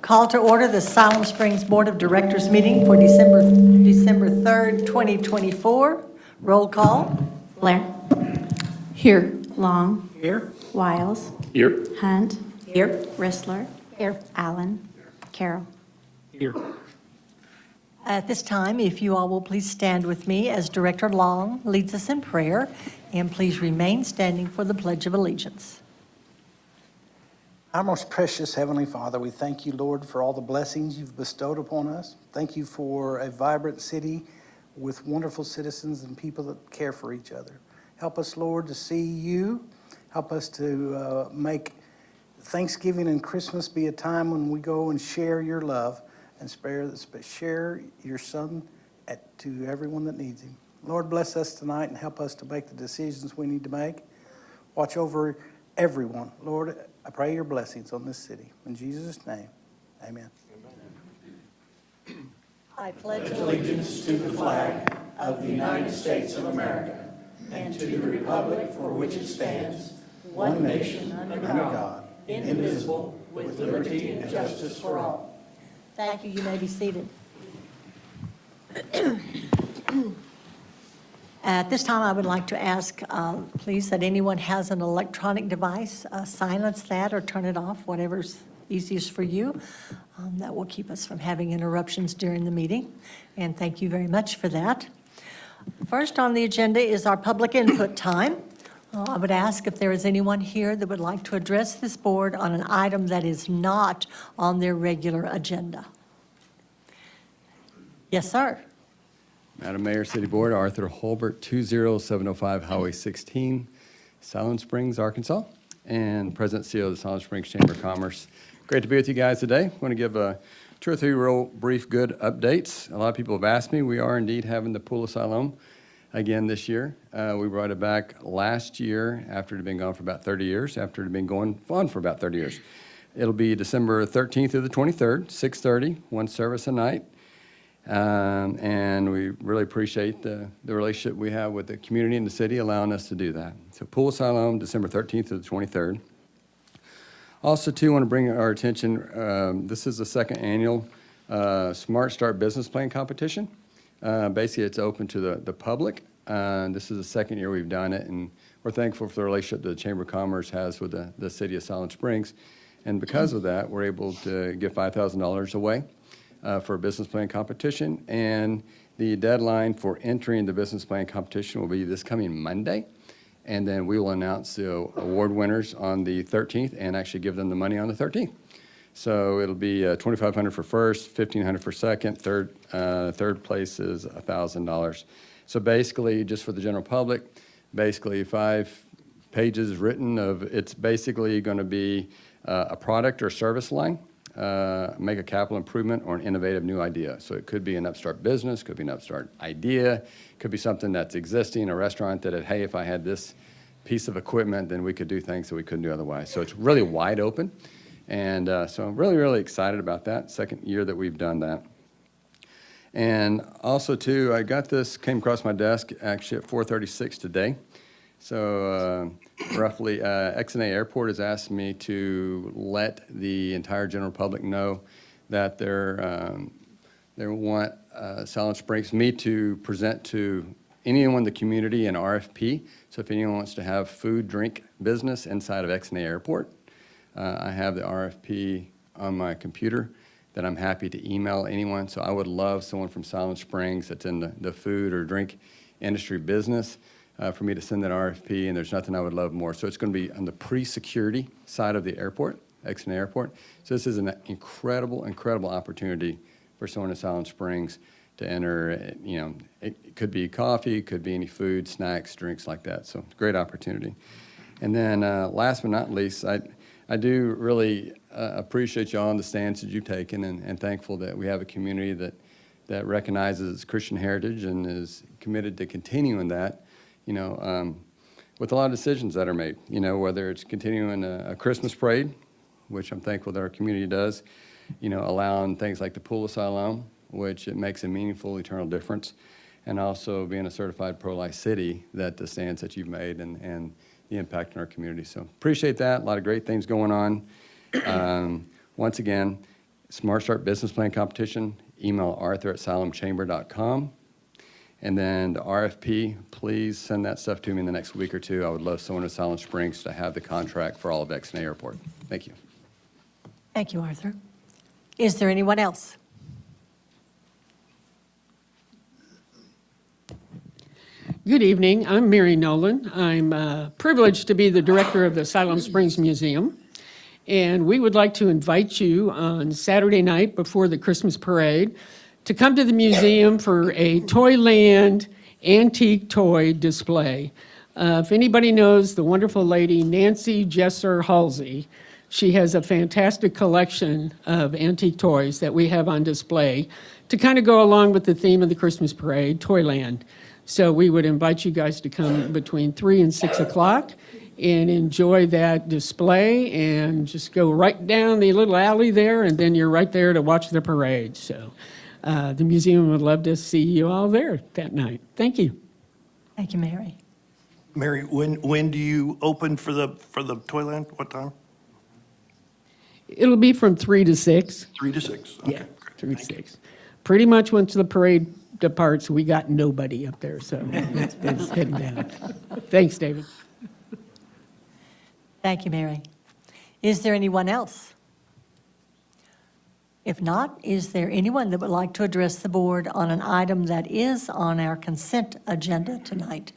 Call to order the Siloam Springs Board of Directors meeting for December 3rd, 2024. Roll call. Blair. Here. Long. Here. Wiles. Here. Hunt. Here. Rissler. Here. Allen. Carroll. Here. At this time, if you all will please stand with me as Director Long leads us in prayer, and please remain standing for the Pledge of Allegiance. Our most precious Heavenly Father, we thank you, Lord, for all the blessings you've bestowed upon us. Thank you for a vibrant city with wonderful citizens and people that care for each other. Help us, Lord, to see you. Help us to make Thanksgiving and Christmas be a time when we go and share your love and share your Son to everyone that needs him. Lord, bless us tonight and help us to make the decisions we need to make. Watch over everyone. Lord, I pray your blessings on this city. In Jesus' name, amen. I pledge Allegiance to the flag of the United States of America and to the republic for which it stands, one nation, under God, indivisible, with liberty and justice for all. Thank you. You may be seated. At this time, I would like to ask, please, that anyone has an electronic device, silence that or turn it off, whatever's easiest for you. That will keep us from having interruptions during the meeting. And thank you very much for that. First on the agenda is our public input time. I would ask if there is anyone here that would like to address this board on an item that is not on their regular agenda. Yes, sir. Madam Mayor, City Board, Arthur Holbert, 20705 Highway 16, Siloam Springs, Arkansas, and President and CEO of the Siloam Springs Chamber of Commerce. Great to be with you guys today. I want to give 2 or 3 real brief good updates. A lot of people have asked me. We are indeed having the Pool of Siloam again this year. We brought it back last year after it had been gone for about 30 years, after it had been going on for about 30 years. It'll be December 13th through the 23rd, 6:30, one service a night. And we really appreciate the relationship we have with the community and the city allowing us to do that. So Pool of Siloam, December 13th to the 23rd. Also, too, want to bring our attention, this is the second annual Smart Start Business Plan Competition. Basically, it's open to the public. This is the second year we've done it, and we're thankful for the relationship that the Chamber of Commerce has with the city of Siloam Springs. And because of that, we're able to give $5,000 away for a business plan competition, and the deadline for entering the business plan competition will be this coming Monday, and then we will announce the award winners on the 13th and actually give them the money on the 13th. So it'll be $2,500 for first, $1,500 for second, third place is $1,000. So basically, just for the general public, basically 5 pages written of, it's basically going to be a product or service line, make a capital improvement or an innovative new idea. So it could be an upstart business, could be an upstart idea, could be something that's existing, a restaurant that, hey, if I had this piece of equipment, then we could do things that we couldn't do otherwise. So it's really wide open. And so I'm really, really excited about that, second year that we've done that. And also, too, I got this, came across my desk actually at 4:36 today. So roughly, XNA Airport has asked me to let the entire general public know that they want Siloam Springs, me to present to anyone in the community an RFP. So if anyone wants to have food, drink business inside of XNA Airport, I have the RFP on my computer that I'm happy to email anyone. So I would love someone from Siloam Springs that's in the food or drink industry business for me to send that RFP, and there's nothing I would love more. So it's going to be on the pre-security side of the airport, XNA Airport. So this is an incredible, incredible opportunity for someone in Siloam Springs to enter. You know, it could be coffee, it could be any food, snacks, drinks like that. So great opportunity. And then last but not least, I do really appreciate y'all and the stance that you've taken, and thankful that we have a community that recognizes Christian heritage and is committed to continuing that, you know, with a lot of decisions that are made, you know, whether it's continuing a Christmas parade, which I'm thankful that our community does, you know, allowing things like the Pool of Siloam, which it makes a meaningful, eternal difference, and also being a certified pro-life city, that the stance that you've made and the impact in our community. So appreciate that. A lot of great things going on. Once again, Smart Start Business Plan Competition, email arthur@siloamchamber.com. And then the RFP, please send that stuff to me in the next week or two. I would love someone in Silent Springs to have the contract for all of Exnay Airport. Thank you. Thank you, Arthur. Is there anyone else? Good evening. I'm Mary Nolan. I'm privileged to be the director of the Siloam Springs Museum. And we would like to invite you on Saturday night before the Christmas parade to come to the museum for a Toyland antique toy display. If anybody knows the wonderful lady Nancy Jesser Halsey, she has a fantastic collection of antique toys that we have on display to kind of go along with the theme of the Christmas parade, Toyland. So we would invite you guys to come between 3 and 6 o'clock and enjoy that display and just go right down the little alley there, and then you're right there to watch the parade. So the museum would love to see you all there that night. Thank you. Thank you, Mary. Mary, when do you open for the Toyland? What time? It'll be from 3 to 6. 3 to 6? Okay, Yeah, great. 3 to 6. Pretty much once the parade departs, we got nobody up there, so it's heading down. Thanks, David. Thank you, Mary. Is there anyone else? If not, is there anyone that would like to address the board on an item that is on our consent agenda tonight?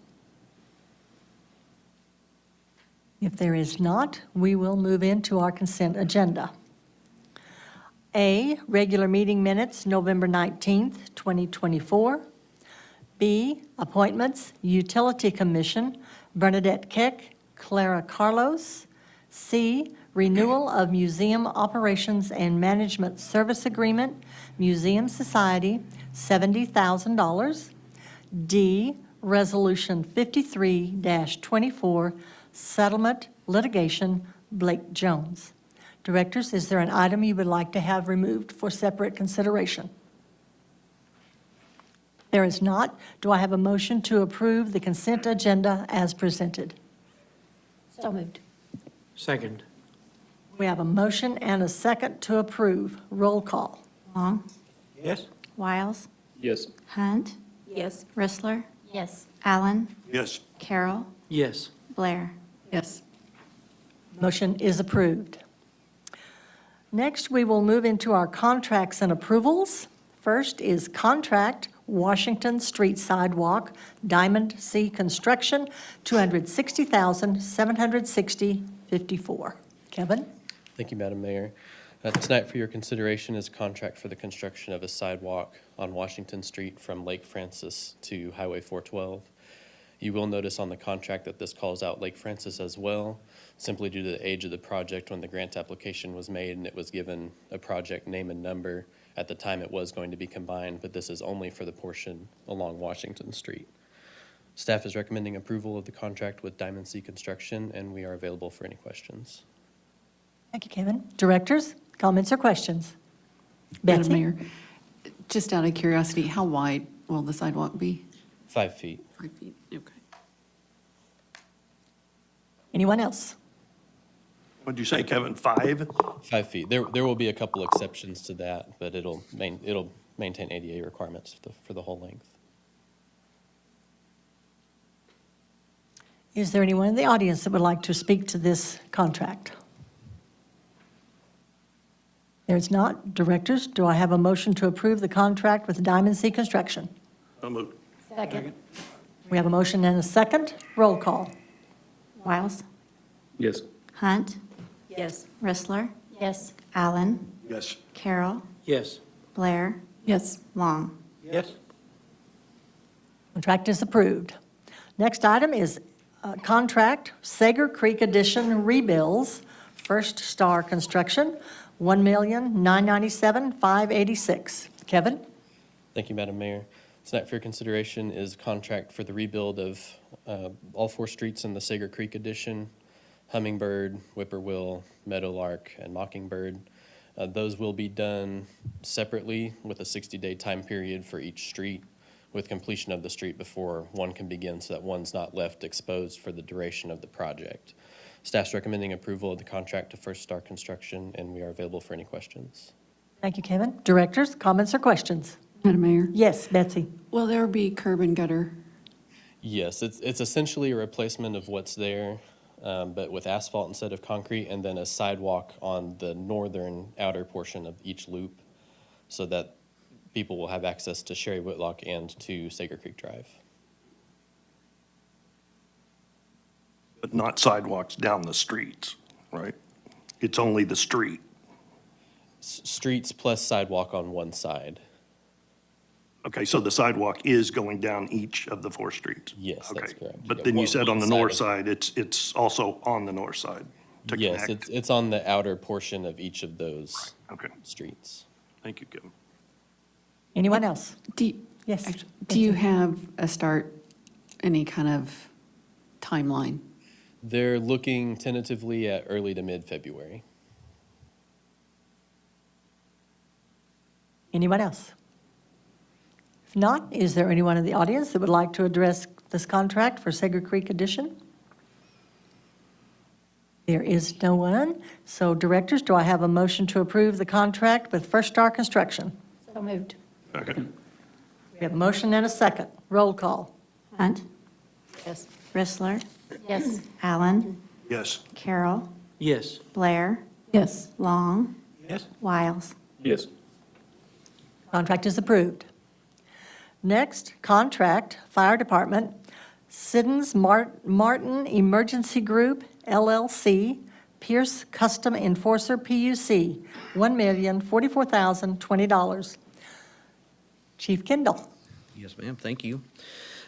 If there is not, we will move into our consent agenda. A, regular meeting minutes, November 19th, 2024. B, appointments, Utility Commission, Bernadette Keck, Clara Carlos. C, renewal of Museum Operations and Management Service Agreement, Museum Society, $70,000. D, Resolution 53-24, Settlement Litigation, Blake Jones. Directors, is there an item you would like to have removed for separate consideration? There is not. Do I have a motion to approve the consent agenda as presented? So moved. Second. We have a motion and a second to approve. Roll call. Long, Yes? Wiles, Yes. Hunt, Yes. Rissler, Yes. Allen, Yes. Carroll, Yes. Blair. Yes. Motion is approved. Next, we will move into our contracts and approvals. First is contract Washington Street Sidewalk, Diamond C Construction, $260,760.54. Kevin? Thank you, Madam Mayor. Tonight for your consideration is a contract for the construction of a sidewalk on Washington Street from Lake Francis to Highway 412. You will notice on the contract that this calls out Lake Francis as well, simply due to the age of the project when the grant application was made and it was given a project name and number. At the time, it was going to be combined, but this is only for the portion along Washington Street. Staff is recommending approval of the contract with Diamond C Construction, and we are available for any questions. Thank you, Kevin. Directors, comments or questions? Betsy? Madam Mayor, just out of curiosity, how wide will the sidewalk be? 5 feet. 5 feet, okay. Anyone else? What'd you say, Kevin, 5? 5 feet. There will be a couple exceptions to that, but it'll maintain ADA requirements for the whole length. Is there anyone in the audience that would like to speak to this contract? There's not. Directors, do I have a motion to approve the contract with Diamond C Construction? So moved. Second. We have a motion and a second. Roll call. Wiles, Yes. Hunt, Yes. Rissler, Yes. Allen, Yes. Carroll, Yes. Blair, Yes. Long. Yes. Contract is approved. Next item is contract Sager Creek Addition rebuilds, First Star Construction, $1,997,586. Kevin? Thank you, Madam Mayor. Tonight for your consideration is a contract for the rebuild of all 4 streets in the Sager Creek addition, Hummingbird, Whippoorwill, Meadowlark, and Mockingbird. Those will be done separately with a 60-day time period for each street, with completion of the street before one can begin so that one's not left exposed for the duration of the project. Staff's recommending approval of the contract to First Star Construction, and we are available for any questions. Thank you, Kevin. Directors, comments or questions? Madam Mayor, Yes, Betsy. will there be curb and gutter? Yes, it's essentially a replacement of what's there, but with asphalt instead of concrete, and then a sidewalk on the northern outer portion of each loop so that people will have access to Sherry Whitlock and to Sager Creek Drive. But not sidewalks down the streets, right? It's only the street. Streets plus sidewalk on one side. Okay, so the sidewalk is going down each of the 4 streets? Yes, that's Okay. correct. But Yeah, then you one- said on one the side north of- side, it's also on the north side to Yes, connect? it's on the outer portion of each of those Okay, streets. thank you, Kevin. Anyone else? Yes. Do you have a start, any kind of timeline? They're looking tentatively at early to mid-February. Anyone else? If not, is there anyone in the audience that would like to address this contract for Sager Creek Addition? There is no one. So directors, do I have a motion to approve the contract with First Star Construction? So moved. Second. We have a motion and a second. Roll call. Hunt. Yes. Bristler. Yes. Allen. Yes. Carroll. Yes. Blair. Yes. Long. Yes. Wiles. Yes. Contract is approved. Next, contract, Fire Department, Siddons Martin Emergency Group, LLC, Pierce Custom Enforcer, PUC, $1,044,020. Chief Kendall. Yes, ma'am, thank you.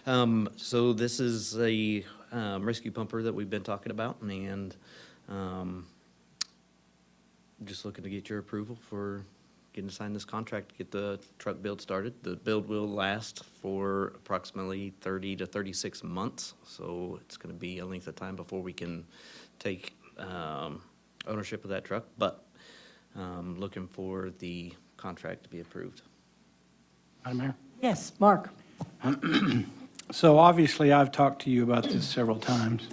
So this is a rescue pumper that we've been talking about, and just looking to get your approval for getting to sign this contract, to get the truck build started. The build will last for approximately 30 to 36 months, so it's going to be a length of time before we can take ownership of that truck, but looking for the contract to be approved. Madam Mayor? Yes, Mark. So obviously, I've talked to you about this several times,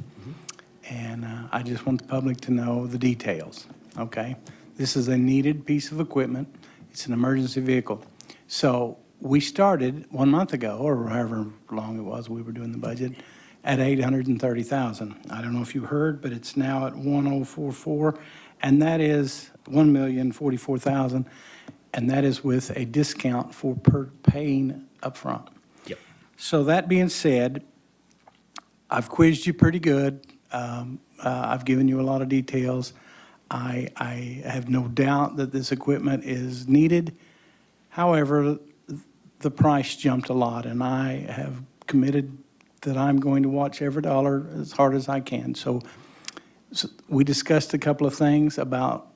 and I just want the public to know the details, okay? This is a needed piece of equipment. It's an emergency vehicle. So we started 1 month ago, or however long it was we were doing the budget, at $830,000. I don't know if you heard, but it's now at 1,044, and that is $1,044,000, and that is with a discount for paying upfront. Yep. So that being said, I've quizzed you pretty good. I've given you a lot of details. I have no doubt that this equipment is needed. However, the price jumped a lot, and I have committed that I'm going to watch every dollar as hard as I can. So we discussed a couple of things about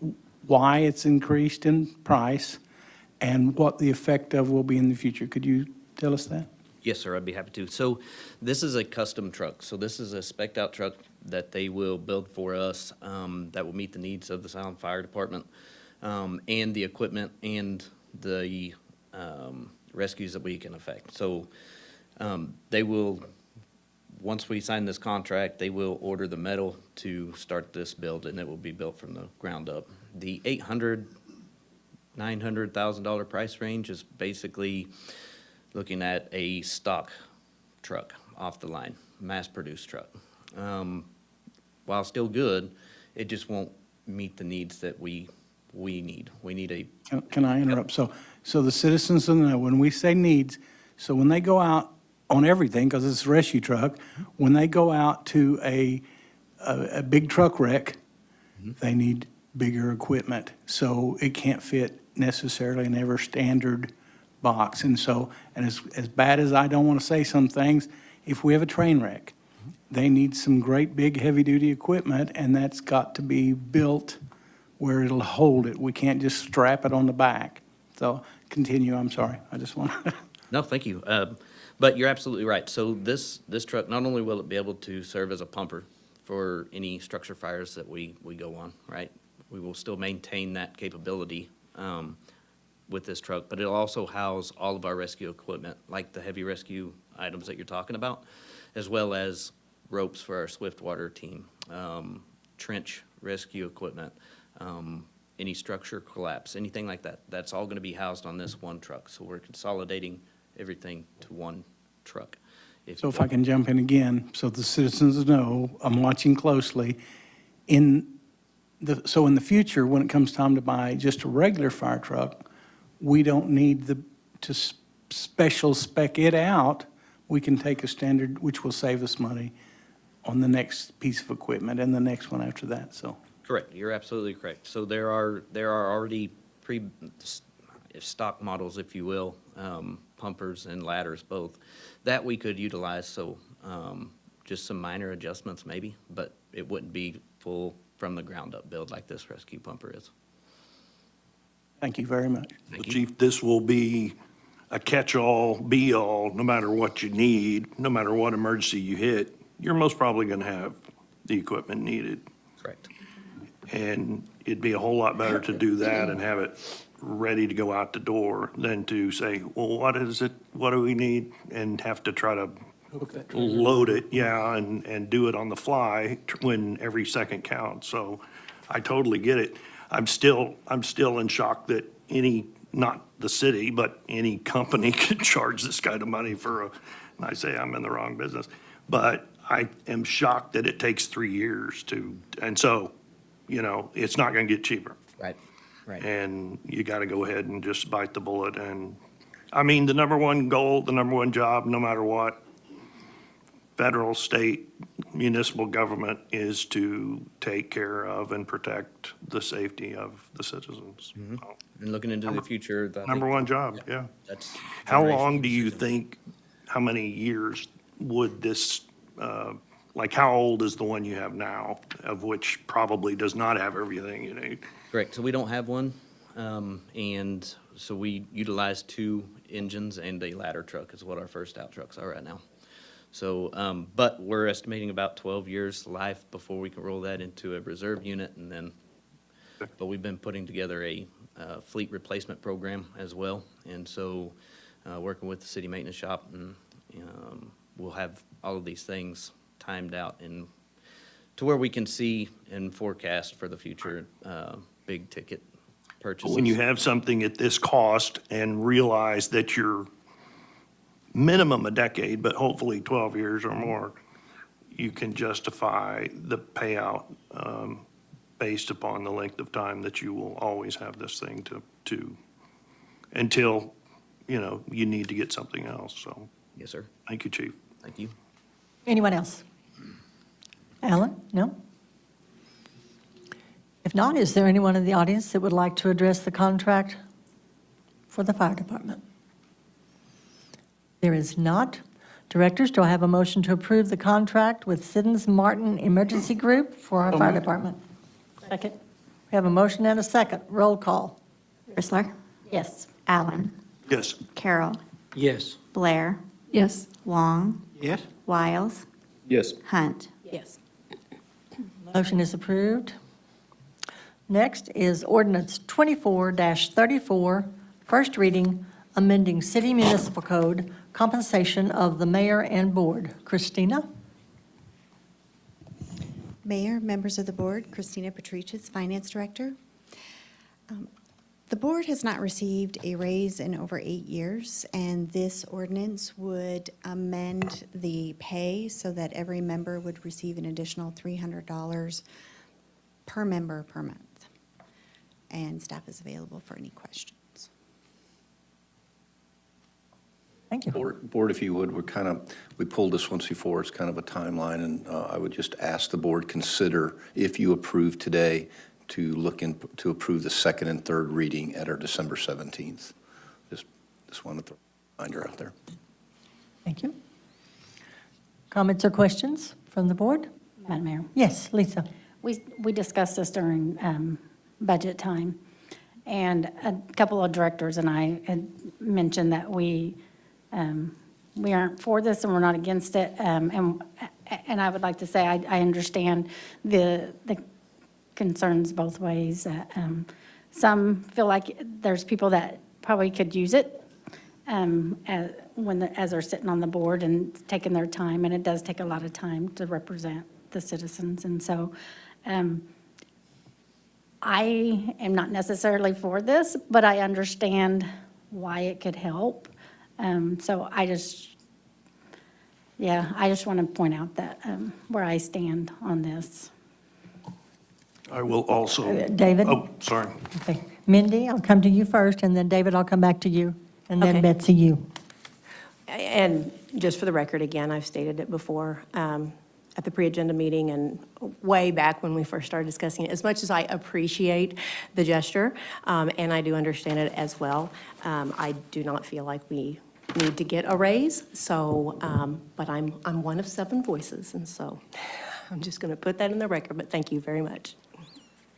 why it's increased in price and what the effect of will be in the future. Could you tell us that? Yes, sir, I'd be happy to. So this is a custom truck. So this is a spec'd out truck that they will build for us that will meet the needs of the Salem Fire Department and the equipment and the rescues that we can effect. So they will, once we sign this contract, they will order the metal to start this build, and it will be built from the ground up. The $900,000 price range is basically looking at a stock truck off the line, mass-produced truck. While still good, it just won't meet the needs that we need. We need a, Can I interrupt? So the citizens will know, when we say needs, so when they go out on everything, because it's a rescue truck, when they go out to a big truck wreck, they need bigger equipment. So it can't fit necessarily in every standard box. And so, and as bad as I don't want to say some things, if we have a train wreck, they need some great big heavy-duty equipment, and that's got to be built where it'll hold it. We can't just strap it on the back. So continue, I'm sorry. I just want to. no, thank you. But you're absolutely right. So this truck, not only will it be able to serve as a pumper for any structure fires that we go on, right? We will still maintain that capability with this truck, but it'll also house all of our rescue equipment, like the heavy rescue items that you're talking about, as well as ropes for our swift water team, trench rescue equipment, any structure collapse, anything like that, that's all gonna be housed on this one truck. So we're consolidating everything to one truck. So if I can jump in again, so the citizens know, I'm watching closely. In the future, when it comes time to buy just a regular fire truck, we don't need to special spec it out. We can take a standard, which will save us money on the next piece of equipment and the next one after that, so. Correct, you're absolutely correct. So there are already stock models, if you will, pumpers and ladders both, that we could utilize, so just some minor adjustments maybe, but it wouldn't be full from the ground up build like this rescue pumper is. Thank you very much. Thank you. Chief, this will be a catch-all, be-all, no matter what you need, no matter what emergency you hit, you're most probably going to have the equipment needed. Correct. And it'd be a whole lot better to do that and have it ready to go out the door than to say, well, what is it, what do we need? And have to try to load it, yeah, and do it on the fly when every second counts. So I totally get it. I'm still in shock that not the city, but any company could charge this kind of money and I say I'm in the wrong business. But I am shocked that it takes 3 years and so, it's not gonna get cheaper. Right, right. And you gotta go ahead and just bite the bullet. And, I mean, the number one goal, the number one job, no matter what, federal, state, municipal government is to take care of and protect the safety of the citizens. And looking into the future. Number one job, yeah. That's How long generational do you decision. think, how many years would this, like how old is the one you have now, of which probably does not have everything you need? Correct, so we don't have one, and so we utilize 2 engines and a ladder truck is what our first out trucks are right now. So, but we're estimating about 12 years life before we can roll that into a reserve unit, and then, but we've been putting together a fleet replacement program as well, and so working with the city maintenance shop, and we'll have all of these things timed out and to where we can see and forecast for the future big ticket purchases. When you have something at this cost and realize that you're minimum a decade, but hopefully 12 years or more, you can justify the payout based upon the length of time that you will always have this thing to until, you need to get something else. So, Yes, sir. thank you, Chief. Thank you. Anyone else? Alan? No? If not, is there anyone in the audience that would like to address the contract for the fire department? There is not. Directors, do I have a motion to approve the contract with Siddons Martin Emergency Group for our fire department? Second. We have a motion and a second. Roll call. Chrysler? Yes. Allen? Yes. Carroll? Yes. Blair? Yes. Long? Yes. Wiles? Yes. Hunt? Yes. Motion is approved. Next is ordinance 24-34, first reading, amending city municipal code, compensation of the mayor and board. Christina? Mayor, members of the board, Christina Patriches, Finance Director. The board has not received a raise in over 8 years, and this ordinance would amend the pay so that every member would receive an additional $300 per member per month. And staff is available for any questions. Thank you. Board, if you would, we pulled this once before, it's kind of a timeline, and I would just ask the board consider, if you approve today, to to approve the second and third reading at our December 17th. Just wanted to throw a reminder out there. Thank you. Comments or questions from the board? Madam Mayor? Yes, Lisa. We discussed this during budget time, and a couple of directors and I had mentioned that we aren't for this and we're not against it. And I would like to say I understand the concerns both ways. Some feel like there's people that probably could use it as they're sitting on the board and taking their time, and it does take a lot of time to represent the citizens. And so I am not necessarily for this, but I understand why it could help. So I just want to point out that, where I stand on this. I will also. David? Oh, sorry. Okay. Mindy, I'll come to you first, and then David, I'll come back to you, and then Okay. Betsy, you. And just for the record, again, I've stated it before at the pre-agenda meeting and way back when we first started discussing it. As much as I appreciate the gesture, and I do understand it as well, I do not feel like we need to get a raise. So, but I'm one of 7 voices, and so I'm just going to put that in the record. But thank you very much.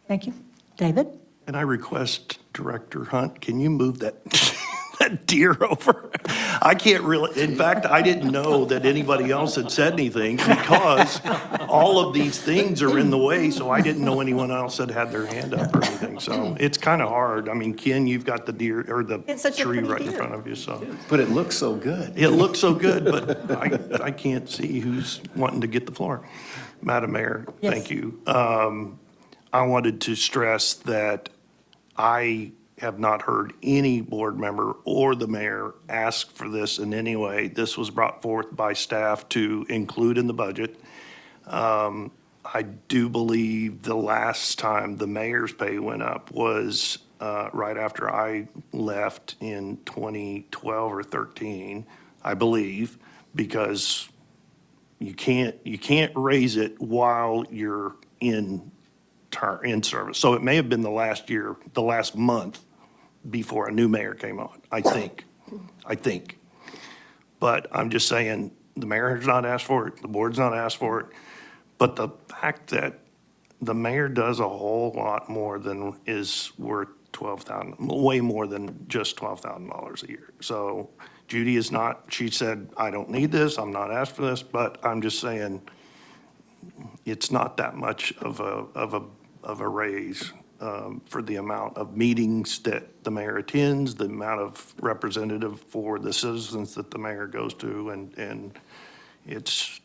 Thank you. David? And I request Director Hunt, can you move that, that deer over? I can't really, in fact, I didn't know that anybody else had said anything because all of these things are in the way, so I didn't know anyone else had had their hand up or anything. So it's kind of hard. I mean, Ken, you've got the deer, or the It's such a tree pretty right in deer. front of you, so. But it looks so good. It looks so good, but I can't see who's wanting to get the floor. Madam Mayor, Yes. thank you. I wanted to stress that I have not heard any board member or the mayor ask for this in any way. This was brought forth by staff to include in the budget. I do believe the last time the mayor's pay went up was right after I left in 2012 or 13, I believe, because you can't raise it while you're in service. So it may have been the last year, the last month before a new mayor came on, I think. But I'm just saying, the mayor has not asked for it, the board's not asked for it. But the fact that the mayor does a whole lot more than is worth $12,000, way more than just $12,000 a year. So Judy is not, she said, I don't need this, I'm not asked for this, but I'm just saying, it's not that much of a raise for the amount of meetings that the mayor attends, the amount of representative for the citizens that the mayor goes to, and it's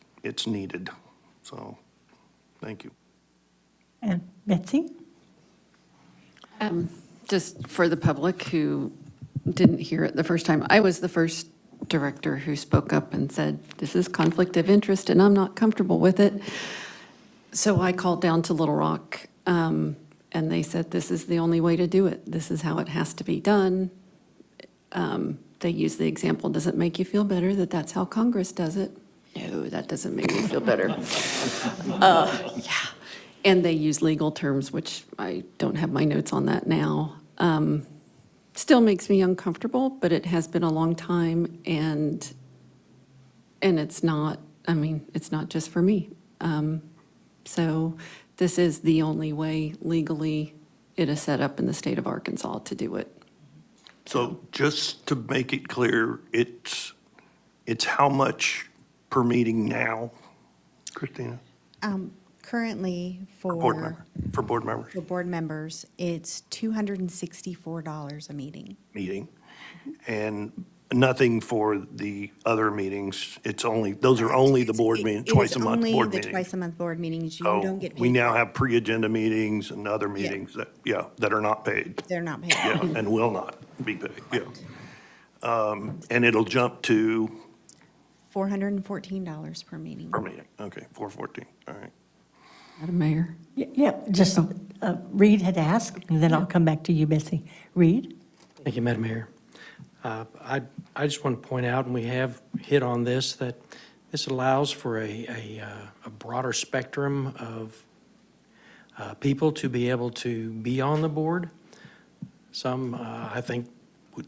needed. So, thank you. And Betsy? Just for the public who didn't hear it the first time, I was the first director who spoke up and said, this is conflict of interest and I'm not comfortable with it. So I called down to Little Rock, and they said, this is the only way to do it. This is how it has to be done. They use the example, does it make you feel better that that's how Congress does it? No, that doesn't make me feel better. Yeah. And they use legal terms, which I don't have my notes on that now. Still makes me uncomfortable, but it has been a long time, and it's not, I mean, it's not just for me. So this is the only way legally it is set up in the state of Arkansas to do it. So just to make it clear, it's how much per meeting now, Christina? Currently, For board members, for board members, it's $264 a meeting. meeting, and nothing for the other meetings. It's only, those are only the board meeting, twice a month board It is only the meetings. twice a month board meetings. You Oh, don't get paid. we now for it. have pre-agenda meetings and other meetings that are not paid. They're not paid. Yeah, and will not be paid, yeah. And it'll jump to, $414 per meeting. per meeting, okay, 414, all right. Madam Mayor? Yeah, just, Reed had asked, and then I'll come back to you, Betsy. Reed? Thank you, Madam Mayor. I just want to point out, and we have hit on this, that this allows for a broader spectrum of people to be able to be on the board. Some, I think,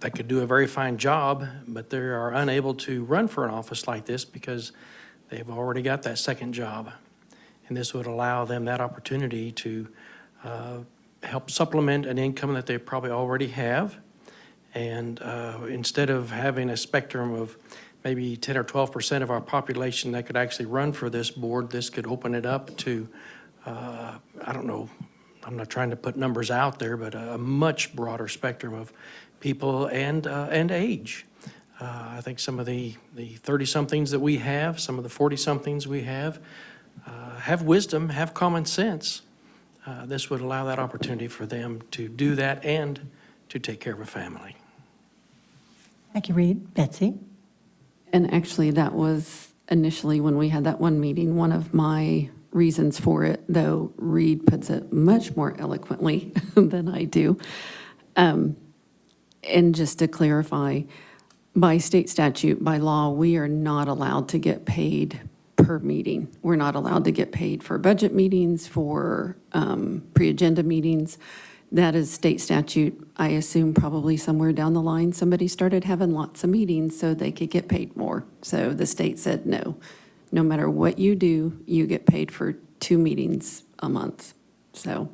they could do a very fine job, but they are unable to run for an office like this because they've already got that second job. And this would allow them that opportunity to help supplement an income that they probably already have. And instead of having a spectrum of maybe 10 or 12% of our population that could actually run for this board, this could open it up to, I don't know, I'm not trying to put numbers out there, but a much broader spectrum of people and age. I think some of the 30-somethings that we have, some of the 40-somethings we have wisdom, have common sense. this would allow that opportunity for them to do that and to take care of a family. Thank you, Reed. Betsy? And actually, that was initially when we had that one meeting, one of my reasons for it, though Reed puts it much more eloquently than I do. And just to clarify, by state statute, by law, we are not allowed to get paid per meeting. We're not allowed to get paid for budget meetings, for pre-agenda meetings. That is state statute. I assume probably somewhere down the line, somebody started having lots of meetings so they could get paid more. So the state said, no, no matter what you do, you get paid for 2 meetings a month. So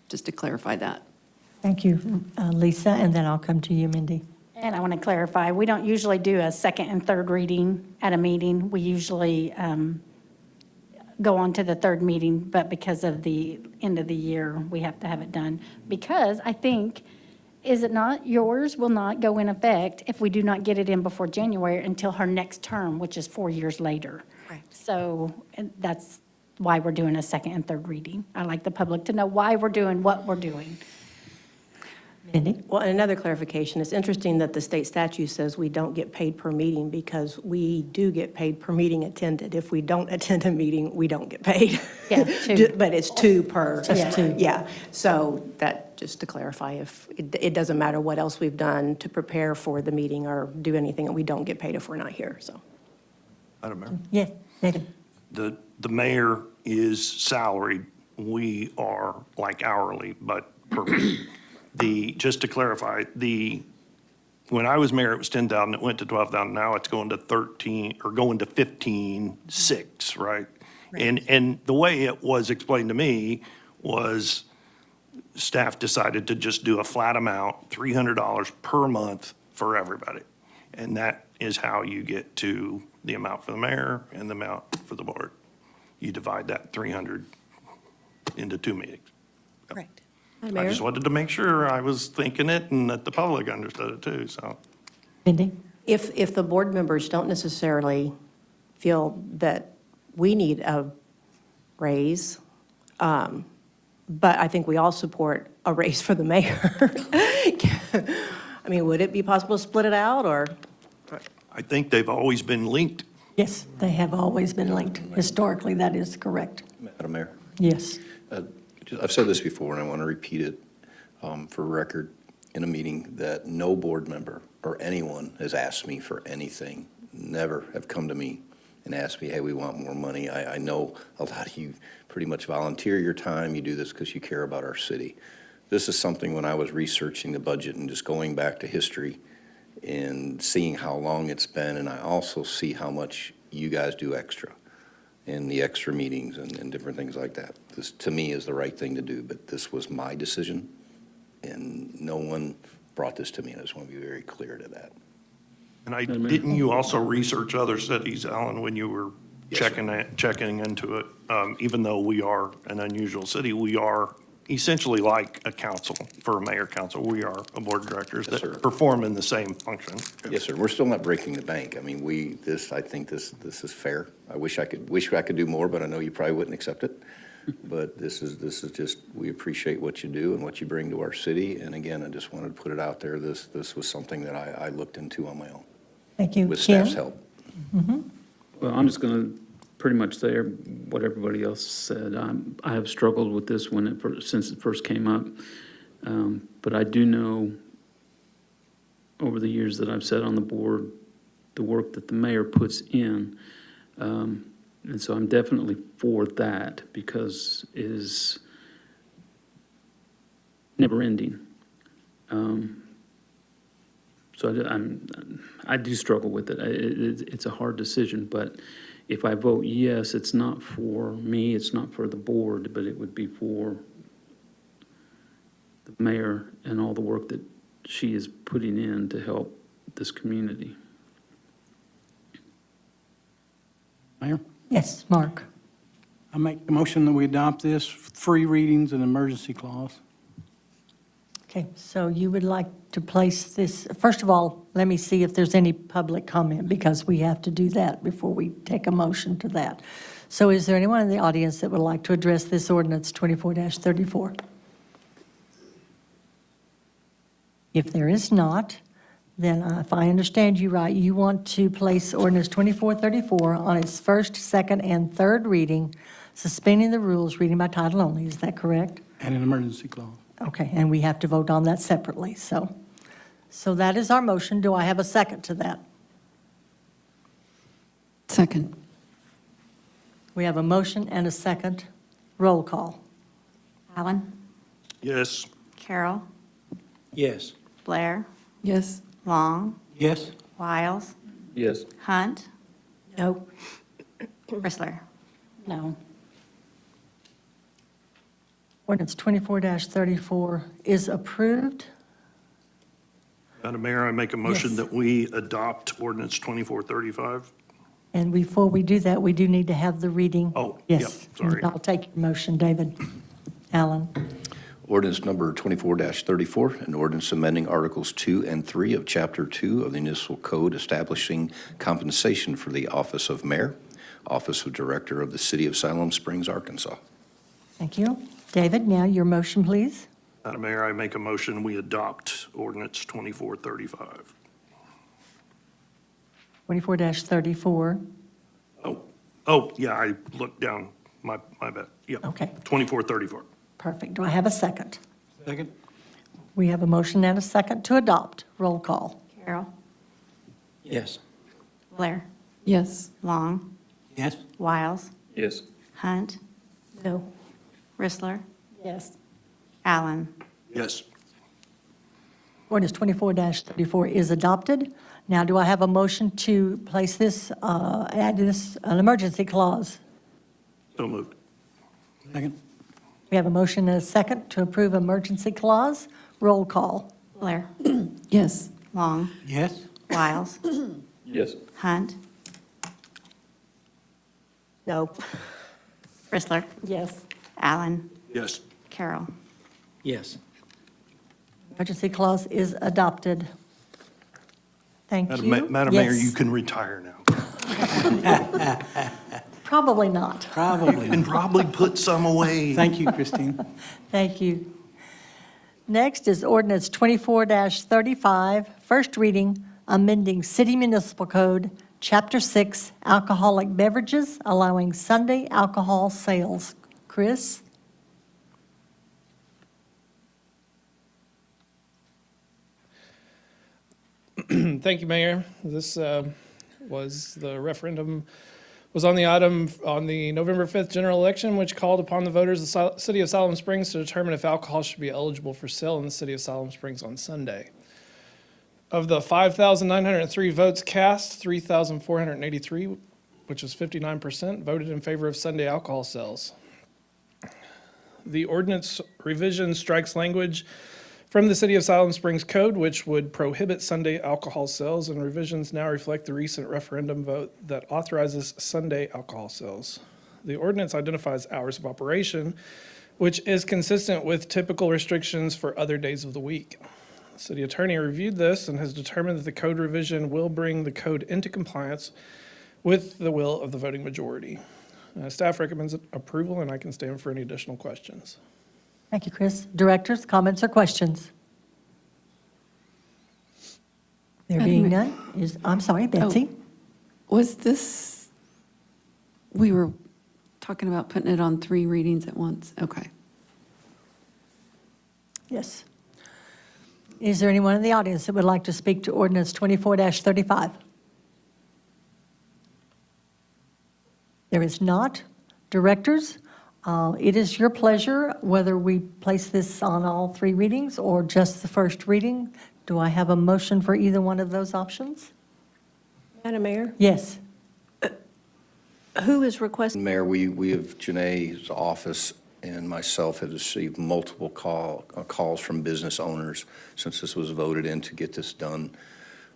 just to clarify that. Thank you, Lisa, and then I'll come to you, Mindy. And I want to clarify, we don't usually do a second and third reading at a meeting. We usually go on to the third meeting, but because of the end of the year, we have to have it done. Because I think, is it not, yours will not go in effect if we do not get it in before January until her next term, which is 4 years later. Correct. So that's why we're doing a second and third reading. I like the public to know why we're doing what we're doing. Mindy? Well, and another clarification, it's interesting that the state statute says we don't get paid per meeting because we do get paid per meeting attended. If we don't attend a meeting, we don't get paid. Yeah, 2. But it's 2 per. Just 2. Yeah, so that, just to clarify, if, it doesn't matter what else we've done to prepare for the meeting or do anything, we don't get paid if we're not here, so. Madam Mayor? Yes, Nathan? The mayor is salaried. We are like hourly, but per week. Just to clarify, when I was mayor, it was 10,000, it went to 12,000, now it's going to 13, or going to 15,600, right? And the way it was explained to me was staff decided to just do a flat amount, $300 per month for everybody. And that is how you get to the amount for the mayor and the amount for the board. You divide that 300 into 2 meetings. Correct. Madam I Mayor? just wanted to make sure I was thinking it and that the public understood it too, so. Mindy? If the board members don't necessarily feel that we need a raise, but I think we all support a raise for the mayor. I mean, would it be possible to split it out, or? I think they've always been linked. Yes, they have always been linked. Historically, that is correct. Madam Mayor? Yes. I've said this before, and I want to repeat it for record in a meeting, that no board member or anyone has asked me for anything, never have come to me and asked me, hey, we want more money. I know a lot of you pretty much volunteer your time. You do this because you care about our city. This is something when I was researching the budget and just going back to history and seeing how long it's been, and I also see how much you guys do extra in the extra meetings and different things like that. This, to me, is the right thing to do, but this was my decision, and no one brought this to me, and I just want to be very clear to that. And didn't you also research other cities, Alan, when you were Yes, checking into it? Even though we are an unusual city, we are essentially like a council, for a mayor council. We are a board of directors Yes, sir. that perform in the same function. Yes, sir. We're still not breaking the bank. I mean, I think this is fair. I wish I could do more, but I know you probably wouldn't accept it. But this is just, we appreciate what you do and what you bring to our city. And again, I just wanted to put it out there. This was something that I looked into on my own Thank you. with Kim? staff's help. Well, I'm just going to pretty much say what everybody else said. I have struggled with this since it first came up. But I do know over the years that I've sat on the board, the work that the mayor puts in. And so I'm definitely for that because it is never ending. So I do struggle with it. It's a hard decision, but if I vote yes, it's not for me, it's not for the board, but it would be for the mayor and all the work that she is putting in to help this community. Mayor, Yes, Mark. I make the motion that we adopt this, 3 readings and emergency clause. Okay, so you would like to place this, first of all, let me see if there's any public comment, because we have to do that before we take a motion to that. So is there anyone in the audience that would like to address this ordinance 24-34? If there is not, then if I understand you right, you want to place ordinance 24-34 on its first, second, and third reading, suspending the rules, reading by title only. Is that correct? And an emergency clause. Okay, and we have to vote on that separately. So that is our motion. Do I have a second to that? Second. We have a motion and a second. Roll call. Allen? Yes. Carroll? Yes. Blair? Yes. Long? Yes? Wiles? Yes. Hunt? No. Bristler? No. Ordinance 24-34 is approved. Madam Mayor, I make a motion Yes. that we adopt ordinance 2435. And before we do that, we do need to have the reading. Oh, yep, Yes. sorry. I'll take your motion, David. Allen? Ordinance number 24-34, an ordinance amending Articles 2 and 3 of Chapter 2 of the Municipal Code establishing compensation for the office of mayor, office of director of the city of Siloam Springs, Arkansas. Thank you. David, now your motion, please. Madam Mayor, I make a motion we adopt ordinance 2435. 24-34. Oh, yeah, I looked down, my bad. Yeah. Okay. 2434. Perfect. Do I have a second? Second? We have a motion and a second to adopt. Roll call. Carroll? Yes. Blair? Yes. Long? Yes? Wiles? Yes. Hunt? No. Bristler? Yes. Allen? Yes. Ordinance 24-34 is adopted. Now, do I have a motion to place this, add this, an emergency clause? So moved. Second? We have a motion and a second to approve emergency clause. Roll call. Blair? Yes. Long? Yes? Wiles? Yes. Hunt? No. Bristler? Yes. Allen? Yes. Carroll? Yes. Emergency clause is adopted. Thank you. Madam Mayor, Yes. you can retire now. Probably not. Probably. And probably put some away. Thank you, Christine. Thank you. Next is ordinance 24-35, first reading, amending City Municipal Code, Chapter 6, alcoholic beverages, allowing Sunday alcohol sales. Chris? Thank you, Mayor. This was the referendum, was on the item on the November 5th general election, which called upon the voters of the city of Siloam Springs to determine if alcohol should be eligible for sale in the city of Siloam Springs on Sunday. Of the 5,903 votes cast, 3,483, which is 59%, voted in favor of Sunday alcohol sales. The ordinance revision strikes language from the City of Siloam Springs Code, which would prohibit Sunday alcohol sales, and revisions now reflect the recent referendum vote that authorizes Sunday alcohol sales. The ordinance identifies hours of operation, which is consistent with typical restrictions for other days of the week. The city attorney reviewed this and has determined that the code revision will bring the code into compliance with the will of the voting majority. Staff recommends approval, and I can stand for any additional questions. Thank you, Chris. Directors, comments or questions? There being none, I'm sorry, Betsy? Was this, we were talking about putting it on 3 readings at once? Okay. Yes. Is there anyone in the audience that would like to speak to ordinance 24-35? There is not. Directors, it is your pleasure whether we place this on all 3 readings or just the first reading. Do I have a motion for either one of those options? Madam Mayor? Yes. Who is requesting? Mayor, we have, Janae's office and myself have received multiple calls from business owners since this was voted in to get this done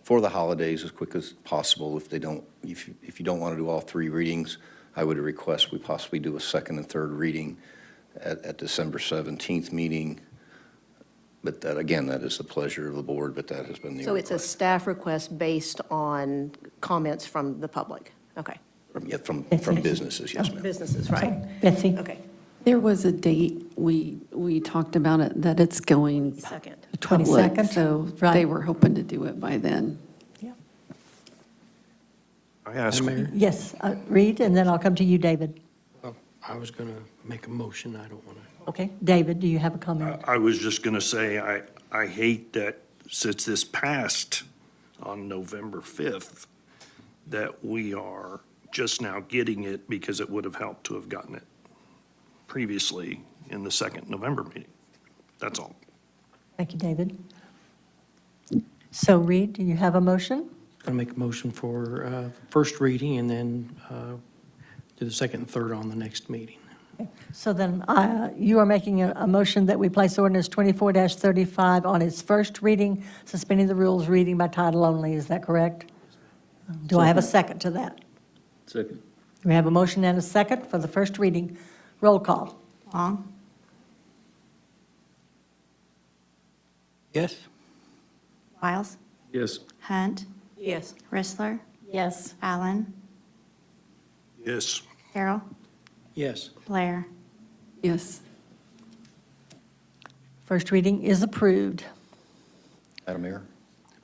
for the holidays as quick as possible. If you don't want to do all 3 readings, I would request we possibly do a second and third reading at December 17th meeting. But that, again, that is the pleasure of the board, but that has been the So it's a request. staff request based on comments from the public? Okay. From businesses, yes, ma'am. Businesses, right? Betsy? Okay, There was a date, we talked about it, that it's going second. The public. 22nd? So they Right. were hoping to do it by then. I ask, Mayor? Yes, Reed, and then I'll come to you, David. I was going to make a motion, I don't want to. Okay, David, do you have a comment? I was just gonna say, I hate that since this passed on November 5th, that we are just now getting it because it would have helped to have gotten it previously in the second November meeting. That's all. Thank you, David. So Reed, do you have a motion? Going to make a motion for first reading and then do the second and third on the next meeting. So then you are making a motion that we place ordinance 24-35 on its first reading, suspending the rules, reading by title only. Is that correct? Do I have a second to that? Second. We have a motion and a second for the first reading. Roll call. Long? Yes? Wiles? Yes. Hunt? Yes. Rissler? Yes. Allen? Yes. Carroll? Yes. Blair? Yes. First reading is approved. Madam Mayor?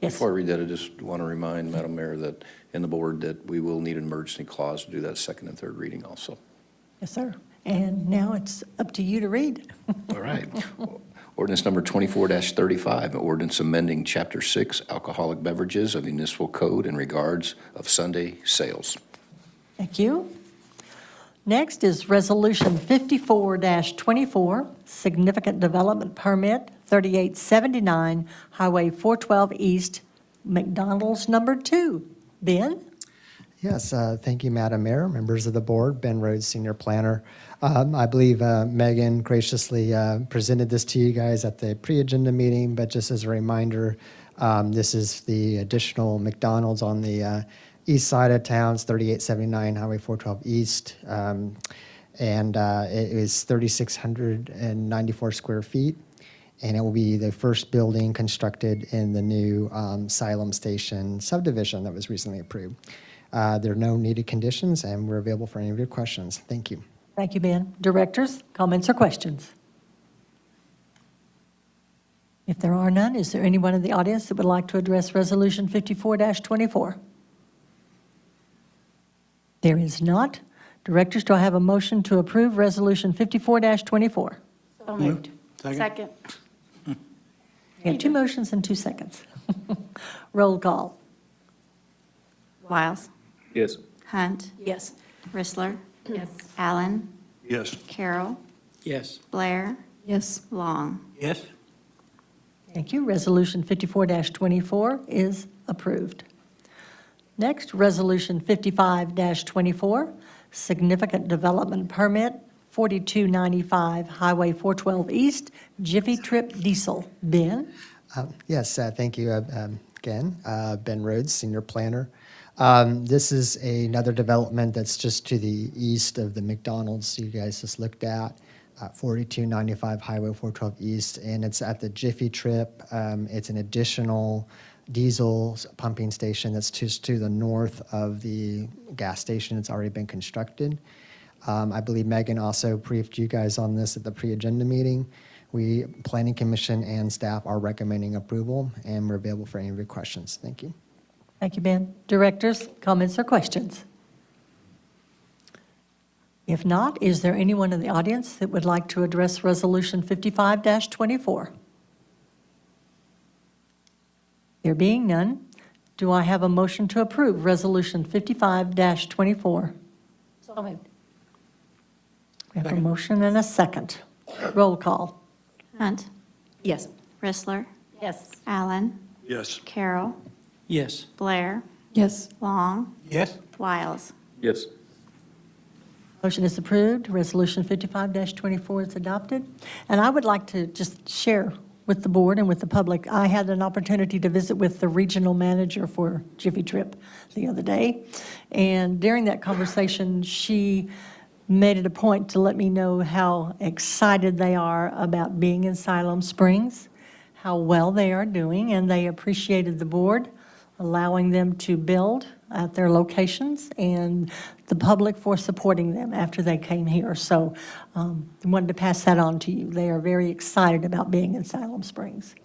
Yes. Before I read that, I just want to remind Madam Mayor that, and the board, that we will need an emergency clause to do that second and third reading also. Yes, sir. And now it's up to you to read. All right. Ordinance number 24-35, an ordinance amending Chapter 6 alcoholic beverages of the municipal code in regards of Sunday sales. Thank you. Next is Resolution 54-24, Significant Development Permit, 3879 Highway 412 East, McDonald's Number 2. Ben? Yes, thank you, Madam Mayor, members of the board, Ben Rhodes, Senior Planner. I believe Megan graciously presented this to you guys at the pre-agenda meeting, but just as a reminder, this is the additional McDonald's on the east side of town, 3879 Highway 412 East, and it is 3,694 square feet, and it will be the first building constructed in the new Siloam Station subdivision that was recently approved. There are no needed conditions, and we're available for any of your questions. Thank you. Thank you, Ben. Directors, comments or questions? If there are none, is there anyone in the audience that would like to address Resolution 54-24? There is not. Directors, do I have a motion to approve Resolution 54-24? So moved. Second. We have 2 motions and 2 seconds. Roll call. Wiles? Yes. Hunt? Yes. Rissler? Yes. Allen? Yes. Carroll? Yes. Blair? Yes. Long? Yes? Thank you. Resolution 54-24 is approved. Next, Resolution 55-24, Significant Development Permit, 4295 Highway 412 East, Jiffy Trip Diesel. Ben? Yes, thank you again. Ben Rhodes, Senior Planner. This is another development that's just to the east of the McDonald's you guys just looked at, 4295 Highway 412 East, and it's at the Jiffy Trip. It's an additional diesel pumping station that's just to the north of the gas station that's already been constructed. I believe Megan also briefed you guys on this at the pre-agenda meeting. We, Planning Commission and staff are recommending approval, and we're available for any of your questions. Thank you. Thank you, Ben. Directors, comments or questions? If not, is there anyone in the audience that would like to address Resolution 55-24? There being none, do I have a motion to approve Resolution 55-24? So moved. We have a motion and a second. Roll call. Hunt? Yes. Rissler? Yes. Allen? Yes. Carroll? Yes. Blair? Yes. Long? Yes? Wiles? Yes. Motion is approved. Resolution 55-24 is adopted. And I would like to just share with the board and with the public, I had an opportunity to visit with the regional manager for Jiffy Trip the other day. And during that conversation, she made it a point to let me know how excited they are about being in Siloam Springs, how well they are doing, and they appreciated the board allowing them to build at their locations, and the public for supporting them after they came here. So I wanted to pass that on to you. They are very excited about being in Siloam Springs.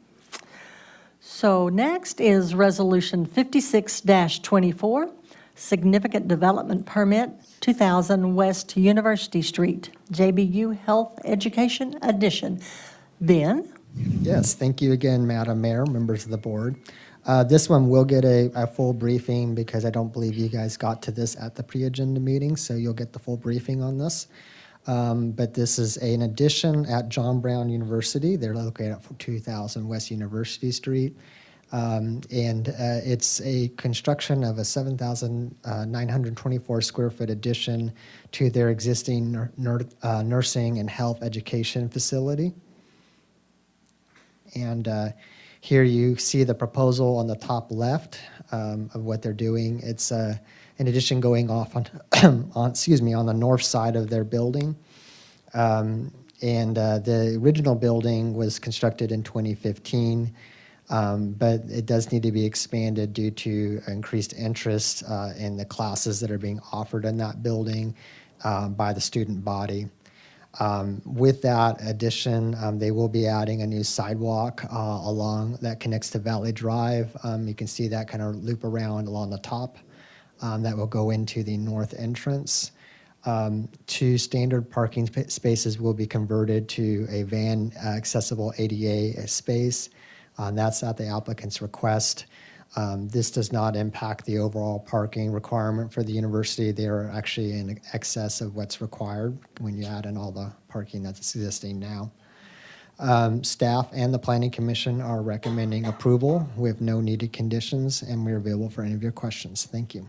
So next is Resolution 56-24, Significant Development Permit, 2000 West University Street, JBU Health Education Addition. Ben? Yes, thank you again, Madam Mayor, members of the board. This one will get a full briefing because I don't believe you guys got to this at the pre-agenda meeting, so you'll get the full briefing on this. But this is an addition at John Brown University. They're located at 2000 West University Street. It's a construction of a 7,924 square foot addition to their existing nursing and health education facility. And here you see the proposal on the top left of what they're doing. It's an addition going off on, on the north side of their building. The original building was constructed in 2015, but it does need to be expanded due to increased interest in the classes that are being offered in that building by the student body. With that addition, they will be adding a new sidewalk along that connects to Valley Drive. You can see that kind of loop around along the top that will go into the north entrance. 2 standard parking spaces will be converted to a van accessible ADA space. That's at the applicant's request. This does not impact the overall parking requirement for the university. They are actually in excess of what's required when you add in all the parking that's existing now. Staff and the Planning Commission are recommending approval with no needed conditions, and we're available for any of your questions. Thank you.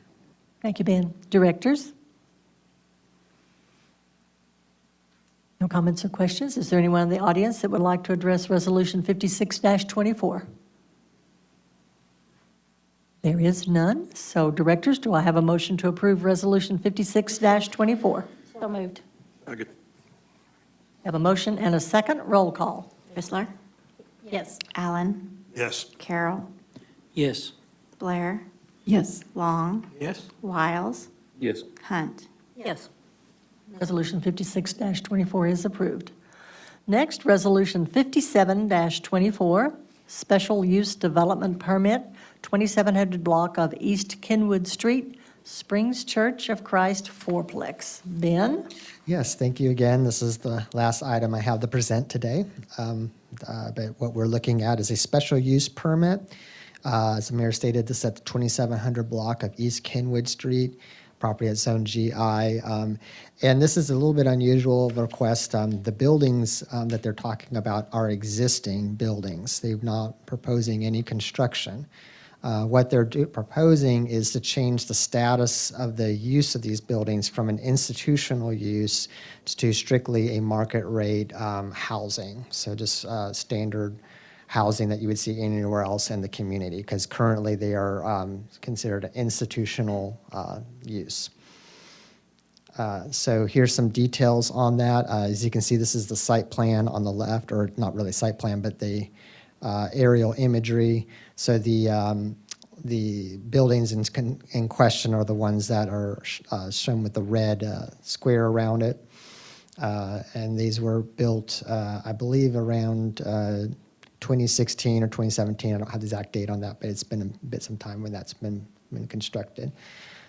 Thank you, Ben. Directors? No comments or questions? Is there anyone in the audience that would like to address Resolution 56-24? There is none. So, directors, do I have a motion to approve Resolution 56-24? So moved. Have a motion and a second. Roll call. Chrysler? Yes. Allen? Yes. Carroll? Yes. Blair? Yes. Long? Yes. Wiles? Yes. Hunt? Yes. Resolution 56-24 is approved. Next, Resolution 57-24, Special Use Development Permit, 2700 block of East Kenwood Street, Springs Church of Christ, fourplex. Ben? Yes, thank you again. This is the last item I have to present today. But what we're looking at is a special use permit. As the mayor stated, this is at the 2700 block of East Kenwood Street, property at Zone GI. And this is a little bit unusual of a request. The buildings that they're talking about are existing buildings. They're not proposing any construction. What they're proposing is to change the status of the use of these buildings from an institutional use to strictly a market rate housing. So just standard housing that you would see anywhere else in the community, because currently they are considered an institutional use. So here's some details on that. As you can see, this is the site plan on the left, or not really site plan, but the aerial imagery. So the buildings in question are the ones that are shown with the red square around it. And these were built, I believe, around 2016 or 2017. I don't have the exact date on that, but it's been a bit some time when that's been constructed.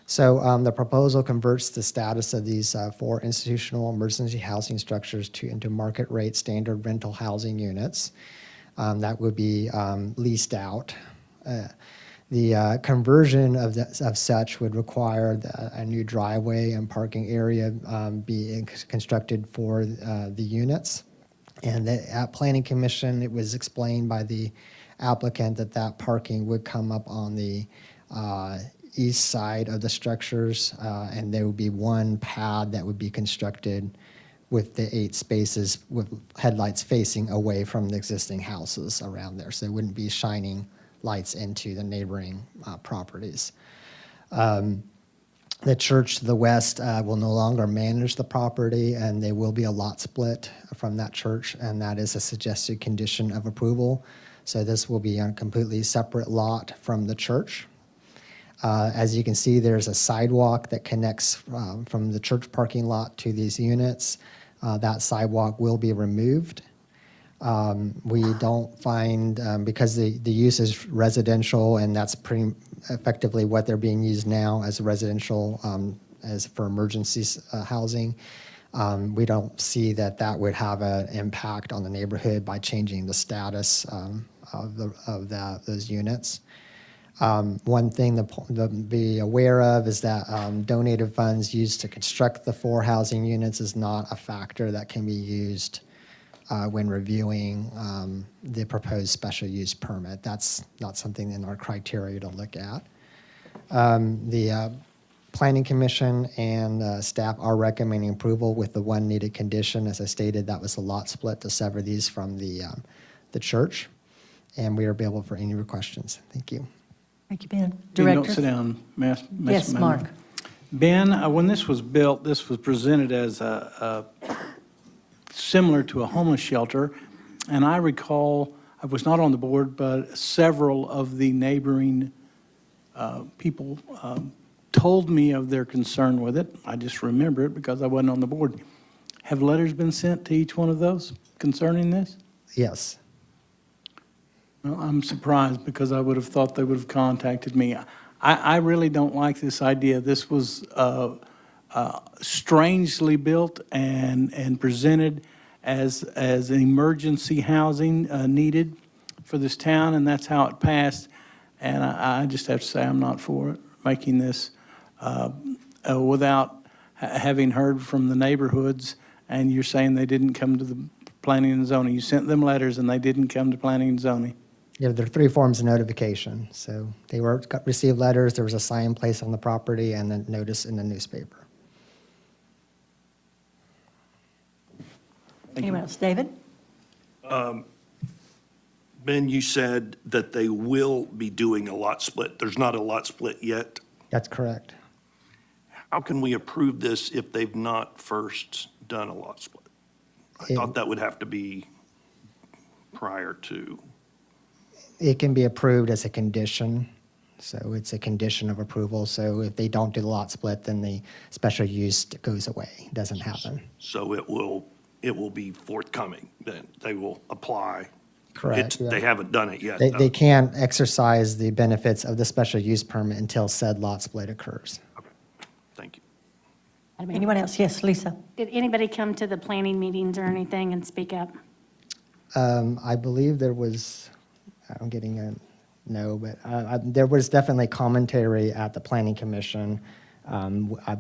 So the proposal converts the status of these 4 institutional emergency housing structures into market rate standard rental housing units that would be leased out. The conversion of such would require a new driveway and parking area be constructed for the units. And at Planning Commission, it was explained by the applicant that parking would come up on the east side of the structures, and there would be one pad that would be constructed with the 8 spaces with headlights facing away from the existing houses around there. So it wouldn't be shining lights into the neighboring properties. The church to the west will no longer manage the property, and there will be a lot split from that church, and that is a suggested condition of approval. So this will be a completely separate lot from the church. As you can see, there's a sidewalk that connects from the church parking lot to these units. That sidewalk will be removed. We don't find, because the use is residential, and that's pretty effectively what they're being used now as residential, as for emergency housing. We don't see that that would have an impact on the neighborhood by changing the status of those units. One thing to be aware of is that donated funds used to construct the 4 housing units is not a factor that can be used when reviewing the proposed special use permit. That's not something in our criteria to look at. The Planning Commission and staff are recommending approval with the one needed condition. As I stated, that was the lot split to sever these from the church. And we are available for any of your questions. Thank you. Thank you, Ben. Ben, Director? don't sit down, Yes, Madam. Mark. Ben, when this was built, this was presented as similar to a homeless shelter, and I recall, I was not on the board, but several of the neighboring people told me of their concern with it. I just remember it because I wasn't on the board. Have letters been sent to each one of those concerning this? Yes. Well, I'm surprised because I would have thought they would have contacted me. I really don't like this idea. This was strangely built and presented as an emergency housing needed for this town, and that's how it passed. And I just have to say I'm not for it, making this without having heard from the neighborhoods, and you're saying they didn't come to the planning and zoning. You sent them letters and they didn't come to planning and zoning. Yeah, there are 3 forms of notification. So they received letters, there was a sign placed on the property, and then notice in the newspaper. Anyone else? David? Ben, you said that they will be doing a lot split. There's not a lot split yet. That's correct. How can we approve this if they've not first done a lot split? I thought that would have to be prior to. It can be approved as a condition, so it's a condition of approval. So if they don't do the lot split, then the special use goes away, doesn't happen. So it will be forthcoming, then they will apply. Correct. They haven't done it yet. They though. can't exercise the benefits of the special use permit until said lot split occurs. Thank you. Anyone else? Yes, Lisa. Did anybody come to the planning meetings or anything and speak up? I believe there was, I'm getting a no, but there was definitely commentary at the Planning Commission. I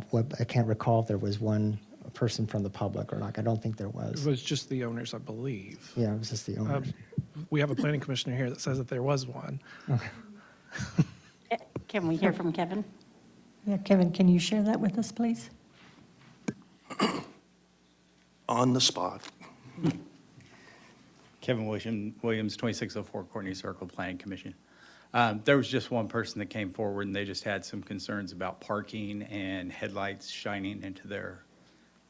can't recall if there was one person from the public or not. I don't think there It was. was just the owners, I believe. Yeah, it was just the owners. We have a planning commissioner here that says that there was one. Can we hear from Kevin? Yeah, Kevin, can you share that with us, please? On the spot. Kevin Williams, 2604 Courtney Circle Planning Commission. There was just one person that came forward, and they just had some concerns about parking and headlights shining into their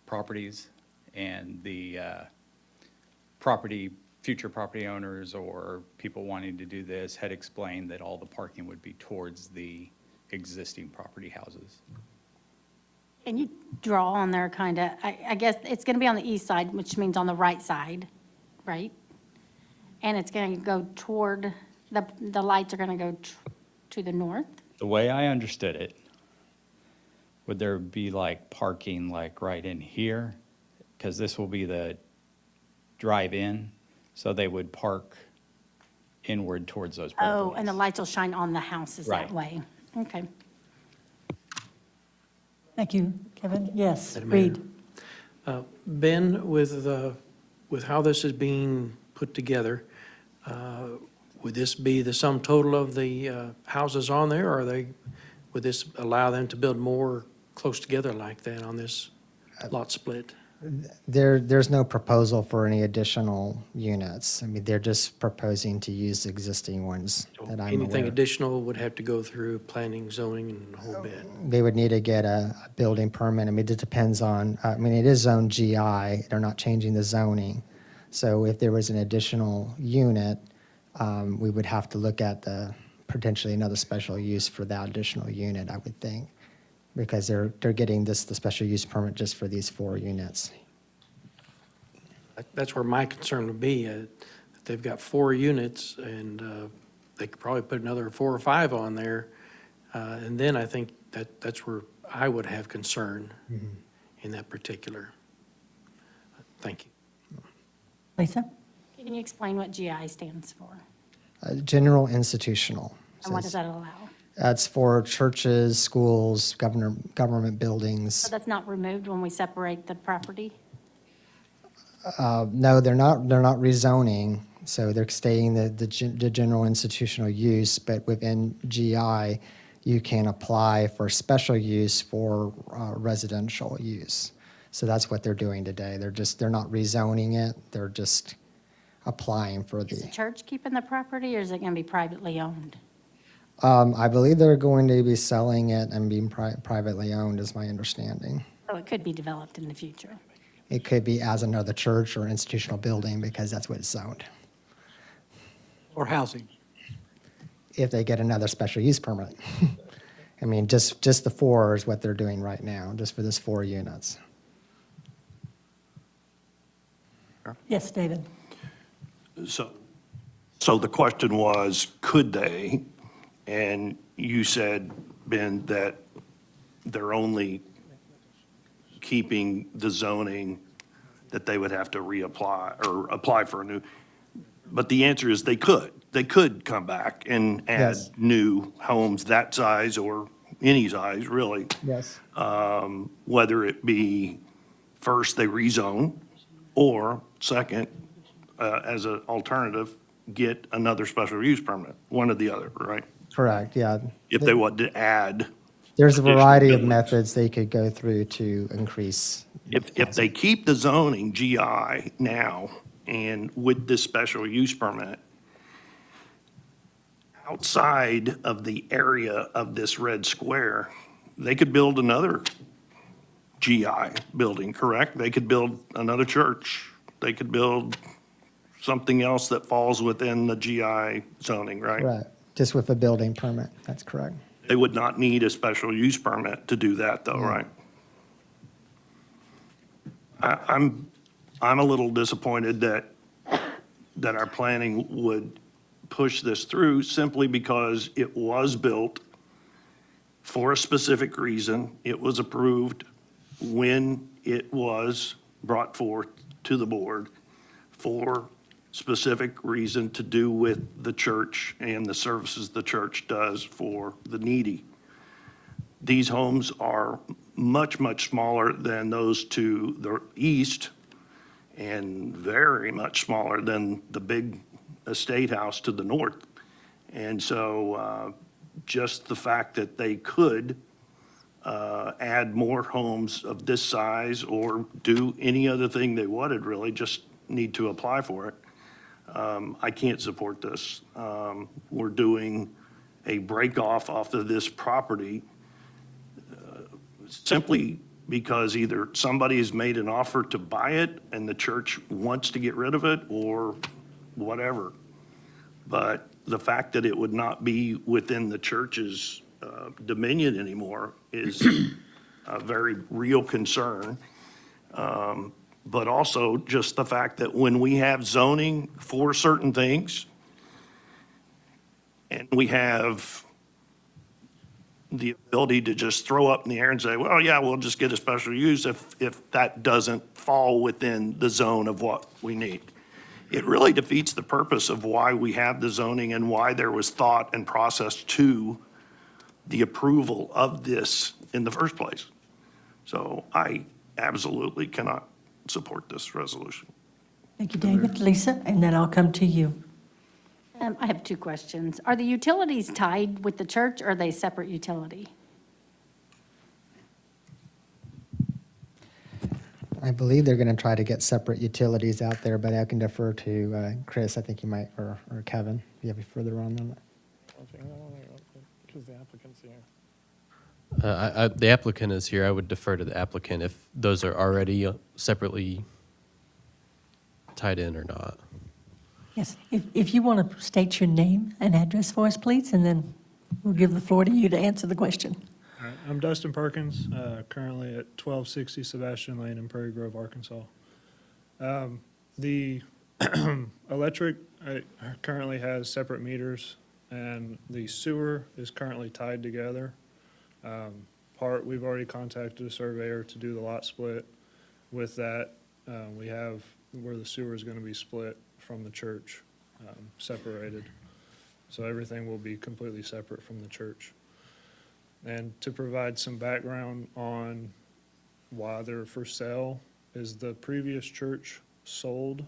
properties. And the future property owners or people wanting to do this had explained that all the parking would be towards the existing property houses. Can you draw on there kind of, I guess it's going to be on the east side, which means on the right side, right? And it's going to go toward, the lights are going to go to the north? The way I understood it, would there be like parking like right in here? Because this will be the drive-in, so they would park inward towards those properties. Oh, and the lights will shine on the houses that Right. way. Okay. Thank you, Kevin. Yes, Madam Mayor. Reed. Ben, with how this is being put together, would this be the sum total of the houses on there, or would this allow them to build more close together like that on this lot split? There's no proposal for any additional units. I mean, they're just proposing to use the existing ones that I'm Anything aware. additional would have to go through planning, zoning, and the whole bit. They would need to get a building permit. I mean, it depends on, I mean, it is zone GI. They're not changing the zoning. So if there was an additional unit, we would have to look at the potentially another special use for that additional unit, I would think, because they're getting the special use permit just for these 4 units. That's where my concern would be. If they've got 4 units and they could probably put another 4 or 5 on there. And then I think that's where I would have concern in that particular. Thank you. Lisa? Can you explain what GI stands for? General institutional. And what does that allow? That's for churches, schools, government buildings. So that's not removed when we separate the property? No, they're not rezoning, so they're staying the general institutional use, but within GI, you can apply for special use for residential use. So that's what they're doing today. They're not rezoning it, they're just applying for Is the the. church keeping the property, or is it going to be privately owned? I believe they're going to be selling it and being privately owned, is my understanding. So it could be developed in the future. It could be as another church or institutional building because that's what it's zoned. Or housing. If they get another special use permit. I mean, just the 4 is what they're doing right now, just for this 4 units. Yes, David? So the question was, could they? And you said, Ben, that they're only keeping the zoning, that they would have to reapply or apply for a new. But the answer is they could. They could come back and add Yes. new homes that size or any size, really. Yes. Whether it be first they rezone or second, as an alternative, get another special use permit, one or the other, right? Correct, yeah. If they want to add. There's a additional variety of buildings. methods they could go through to increase. If they keep the zoning GI now and with this special use permit, outside of the area of this red square, they could build another GI building, correct? They could build another church. They could build something else that falls within the GI zoning, right? Right, just with a building permit, that's correct. They would not need a special use permit to do that, though, right? I'm a little disappointed that our planning would push this through simply because it was built for a specific reason. It was approved when it was brought forth to the board for specific reason to do with the church and the services the church does for the needy. These homes are much, much smaller than those to the east and very much smaller than the big estate house to the north. And so just the fact that they could add more homes of this size or do any other thing they wanted, really, just need to apply for it. I can't support this. We're doing a break off of this property simply because either somebody has made an offer to buy it and the church wants to get rid of it or whatever. But the fact that it would not be within the church's dominion anymore is a very real concern. But also just the fact that when we have zoning for certain things, and we have the ability to just throw up in the air and say, well, yeah, we'll just get a special use if that doesn't fall within the zone of what we need. It really defeats the purpose of why we have the zoning and why there was thought and process to the approval of this in the first place. So I absolutely cannot support this resolution. Thank you, David. Lisa, and then I'll come to you. I have 2 questions. Are the utilities tied with the church, or are they separate utility? I believe they're going to try to get separate utilities out there, but I can defer to Chris, I think you might, or Kevin, if you have any further on that. Because the applicant's here. The applicant is here. I would defer to the applicant if those are already separately tied in or not. Yes, if you want to state your name and address for us, please, and then we'll give the floor to you to answer the question. All right, I'm Dustin Perkins, currently at 1260 Sebastian Lane in Prairie Grove, Arkansas. The electric currently has separate meters, and the sewer is currently tied together. We've already contacted a surveyor to do the lot split. With that, we have where the sewer is going to be split from the church, separated. So everything will be completely separate from the church. And to provide some background on why they're for sale, is the previous church sold,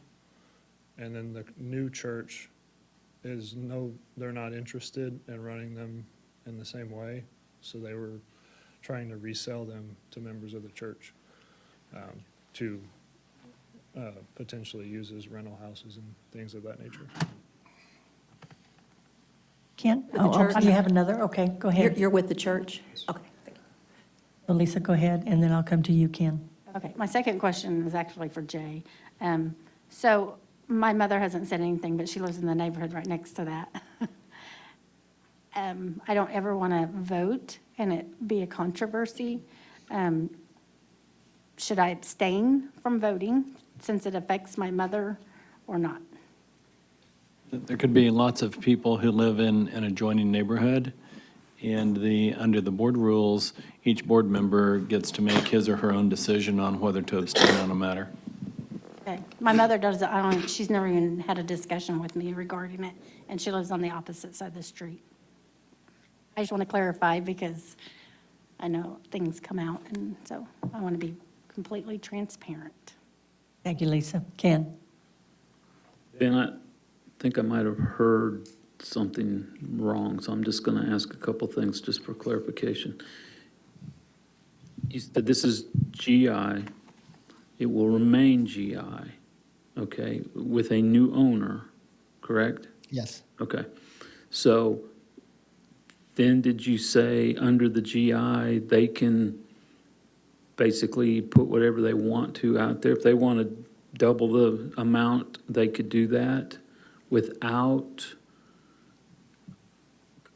and then the new church they're not interested in running them in the same way, so they were trying to resell them to members of the church to potentially use as rental houses and things of that nature. Ken? With the church? You have another? Okay, go ahead. You're with the church? Okay. Well, Lisa, go ahead, and then I'll come to you, Ken. Okay, my second question is actually for Jay. So my mother hasn't said anything, but she lives in the neighborhood right next to that. I don't ever want to vote and it be a controversy. Should I abstain from voting since it affects my mother or not? There could be lots of people who live in an adjoining neighborhood, and under the board rules, each board member gets to make his or her own decision on whether to abstain on a matter. Okay, my mother does, she's never even had a discussion with me regarding it, and she lives on the opposite side of the street. I just want to clarify because I know things come out, and so I want to be completely transparent. Thank you, Lisa. Ken? Ben, I think I might have heard something wrong, so I'm just going to ask a couple things just for clarification. You said this is GI, it will remain GI, okay, with a new owner, correct? Yes. Okay, so then did you say under the GI, they can basically put whatever they want to out there? If they want to double the amount, they could do that without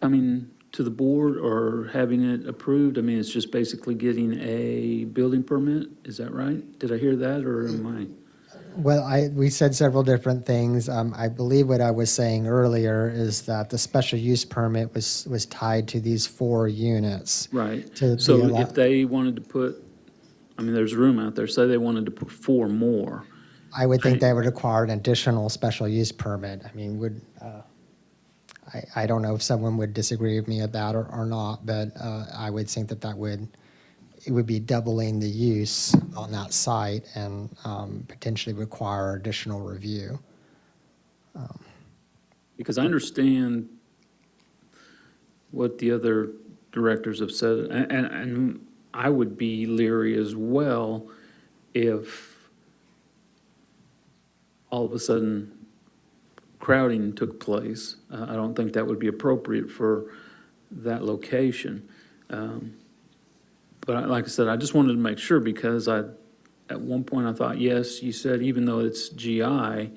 coming to the board or having it approved? I mean, it's just basically getting a building permit, is that right? Did I hear that, or am I? Well, we said several different things. I believe what I was saying earlier is that the special use permit was tied to these 4 units. Right. To So be allowed- if they wanted to put, I mean, there's room out there, say they wanted to put 4 more. I would think that would require an additional special use permit. I mean, I don't know if someone would disagree with me about it or not, but I would think that it would be doubling the use on that site and potentially require additional review. Because I understand what the other directors have said, and I would be leery as well if all of a sudden crowding took place. I don't think that would be appropriate for that location. But like I said, I just wanted to make sure because at one point I thought, yes, you said even though it's GI,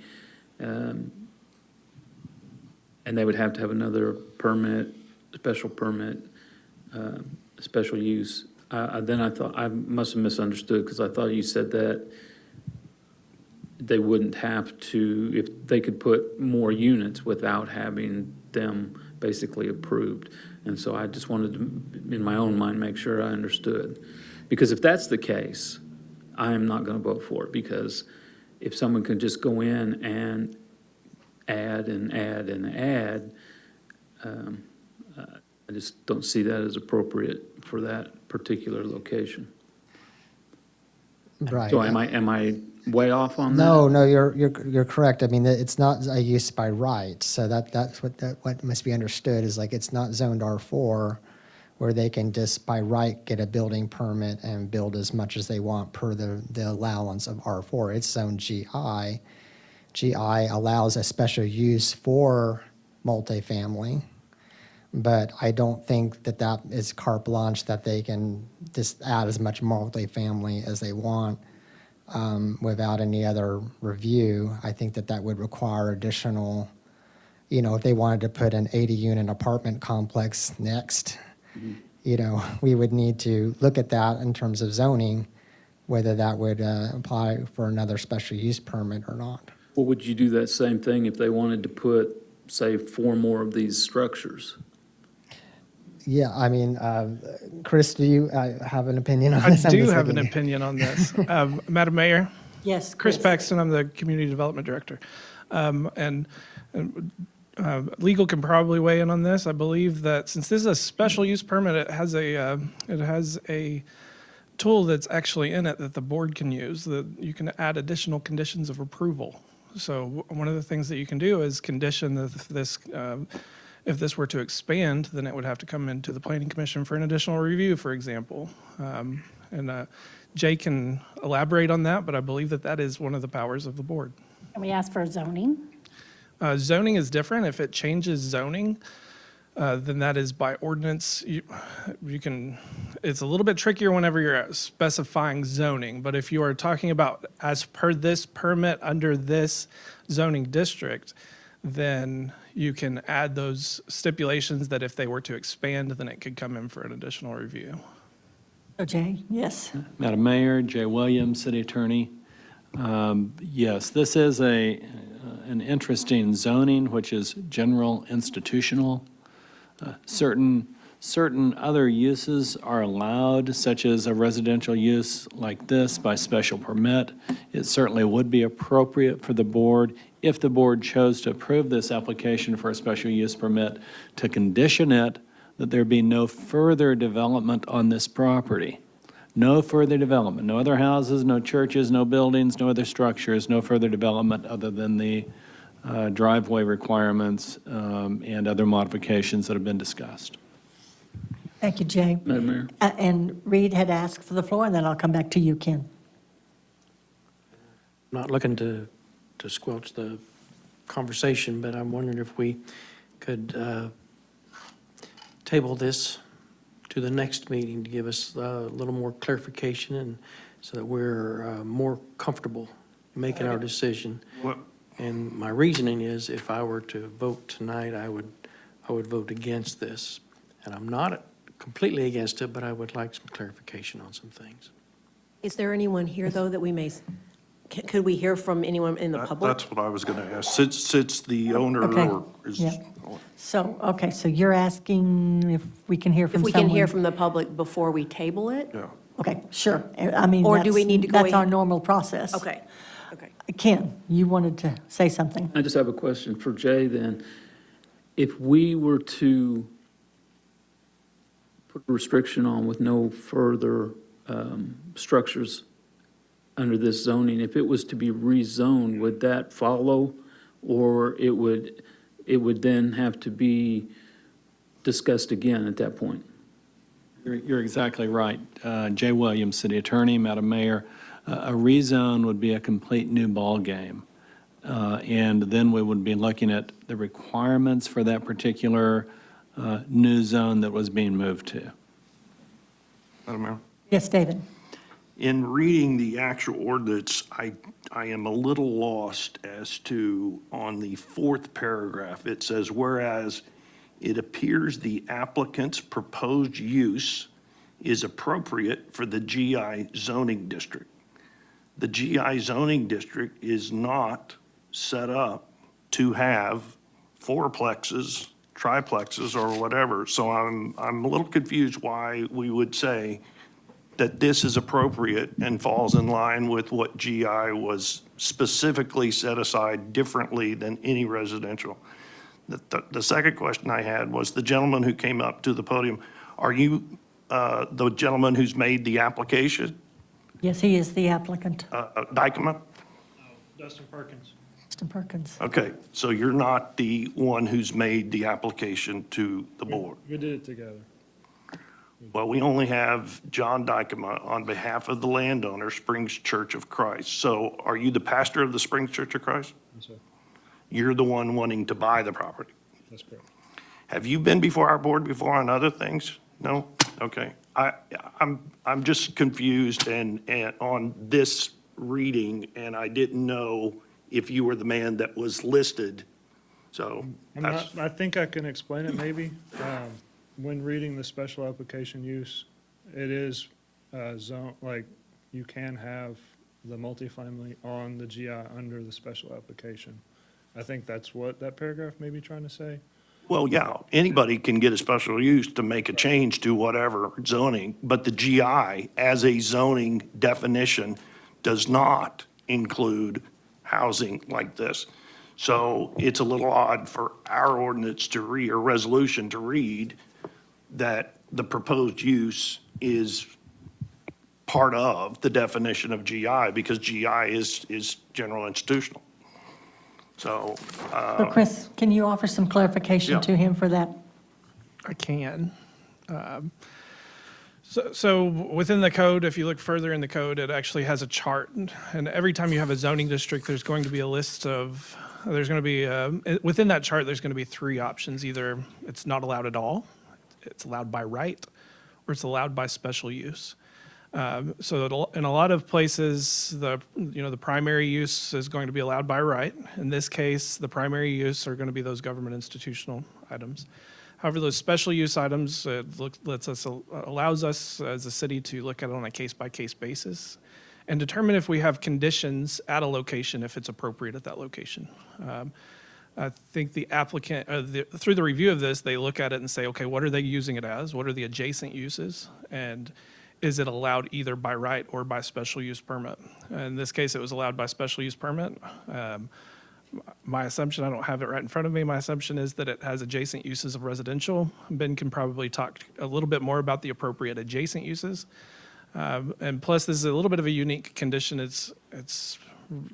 and they would have to have another permit, special permit, special use. Then I thought, I must have misunderstood because I thought you said that they wouldn't have to, if they could put more units without having them basically approved. And so I just wanted to, in my own mind, make sure I understood. Because if that's the case, I am not going to vote for it, because if someone can just go in and add and add and add, I just don't see that as appropriate for that particular location. Right. So am I way off on that? No, you're correct. I mean, it's not a use by right, so that's what must be understood is like it's not zoned R4, where they can just by right get a building permit and build as much as they want per the allowance of R4. It's zoned GI. GI allows a special use for multifamily, but I don't think that is carte blanche that they can just add as much multifamily as they want. without any other review, I think that that would require additional, if they wanted to put an 80-unit apartment complex next, we would need to look at that in terms of zoning, whether that would apply for another special use permit or not. Well, would you do that same thing if they wanted to put, say, 4 more of these structures? Yeah, I mean, Chris, do you have an opinion on I this? I'm do just have an looking- opinion on this. Madam Mayor? Yes. Chris Paxton, I'm the Community Development Director. Legal can probably weigh in on this. I believe that since this is a special use permit, it has a tool that's actually in it that the board can use, that you can add additional conditions of approval. So one of the things that you can do is condition that if this were to expand, then it would have to come into the Planning Commission for an additional review, for example. Jay can elaborate on that, but I believe that that is one of the powers of the board. Can we ask for zoning? Zoning is different. If it changes zoning, then that is by ordinance. You can, it's a little bit trickier whenever you're specifying zoning, but if you are talking about as per this permit under this zoning district, then you can add those stipulations that if they were to expand, then it could come in for an additional review. Oh, Jay, yes. Madam Mayor, Jay Williams, City Attorney. Yes, this is an interesting zoning, which is general institutional. Certain other uses are allowed, such as a residential use like this by special permit. It certainly would be appropriate for the board, if the board chose to approve this application for a special use permit, to condition it that there be no further development on this property. No further development, no other houses, no churches, no buildings, no other structures, no further development other than the driveway requirements and other modifications that have been discussed. Thank you, Jay. Madam Mayor? And Reed had asked for the floor, and then I'll come back to you, Ken. Not looking to squelch the conversation, but I'm wondering if we could table this to the next meeting to give us a little more clarification and so that we're more comfortable making our decision. And my reasoning is if I were to vote tonight, I would vote against this. And I'm not completely against it, but I would like some clarification on some things. Is there anyone here, though, that we may, could we hear from anyone in the public? That's what I was going to ask. Since the owner Okay, or is. yeah. So, okay, so you're asking if we can hear If from we someone? can hear from the public before we table it? Yeah. Okay, sure. I mean, Or do we need to go that's our ahead? normal process. Okay, okay. Ken, you wanted to say something? I just have a question for Jay then. If we were to put a restriction on with no further structures under this zoning, if it was to be rezoned, would that follow? Or it would then have to be discussed again at that point? You're exactly right. Jay Williams, City Attorney, Madam Mayor, a rezone would be a complete new ballgame. And then we would be looking at the requirements for that particular new zone that was being moved to. Madam Mayor? Yes, David? In reading the actual ordinance, I am a little lost as to, on the 4th paragraph, it says, whereas it appears the applicant's proposed use is appropriate for the GI zoning district. The GI zoning district is not set up to have fourplexes, triplexes, or whatever. So I'm a little confused why we would say that this is appropriate and falls in line with what GI was specifically set aside differently than any residential. The second question I had was the gentleman who came up to the podium, are you the gentleman who's made the application? Yes, he is the applicant, Dykema? Dustin Perkins. Mr. Perkins. Okay, so you're not the one who's made the application to the board? We did it together. Well, we only have John Dykema on behalf of the landowner, Springs Church of Christ. So are you the pastor of the Springs Church of Christ? Yes, sir. You're the one wanting to buy the property. That's correct. Have you been before our board before on other things? No? Okay. I'm just confused and on this reading, and I didn't know if you were the man that was listed, so that's. I think I can explain it maybe. When reading the special application use, it is zone, like, you can have the multifamily on the GI under the special application. I think that's what that paragraph may be trying to say. Well, yeah, anybody can get a special use to make a change to whatever zoning, but the GI as a zoning definition does not include housing like this. So it's a little odd for our ordinance to read, or resolution to read, that the proposed use is part of the definition of GI, because GI is general institutional. So, So Chris, can you offer some clarification Yeah. to him for that? I can. So within the code, if you look further in the code, it actually has a chart. And every time you have a zoning district, there's going to be a list of, within that chart, there's going to be three options. Either it's not allowed at all, it's allowed by right, or it's allowed by special use. So in a lot of places, the primary use is going to be allowed by right. In this case, the primary use are going to be those government institutional items. However, those special use items, allows us as a city to look at it on a case-by-case basis and determine if we have conditions at a location, if it's appropriate at that location. I think the applicant, through the review of this, they look at it and say, okay, what are they using it as? What are the adjacent uses? And is it allowed either by right or by special use permit? In this case, it was allowed by special use permit. My assumption, I don't have it right in front of me, my assumption is that it has adjacent uses of residential. Ben can probably talk a little bit more about the appropriate adjacent uses. And plus, this is a little bit of a unique condition. It's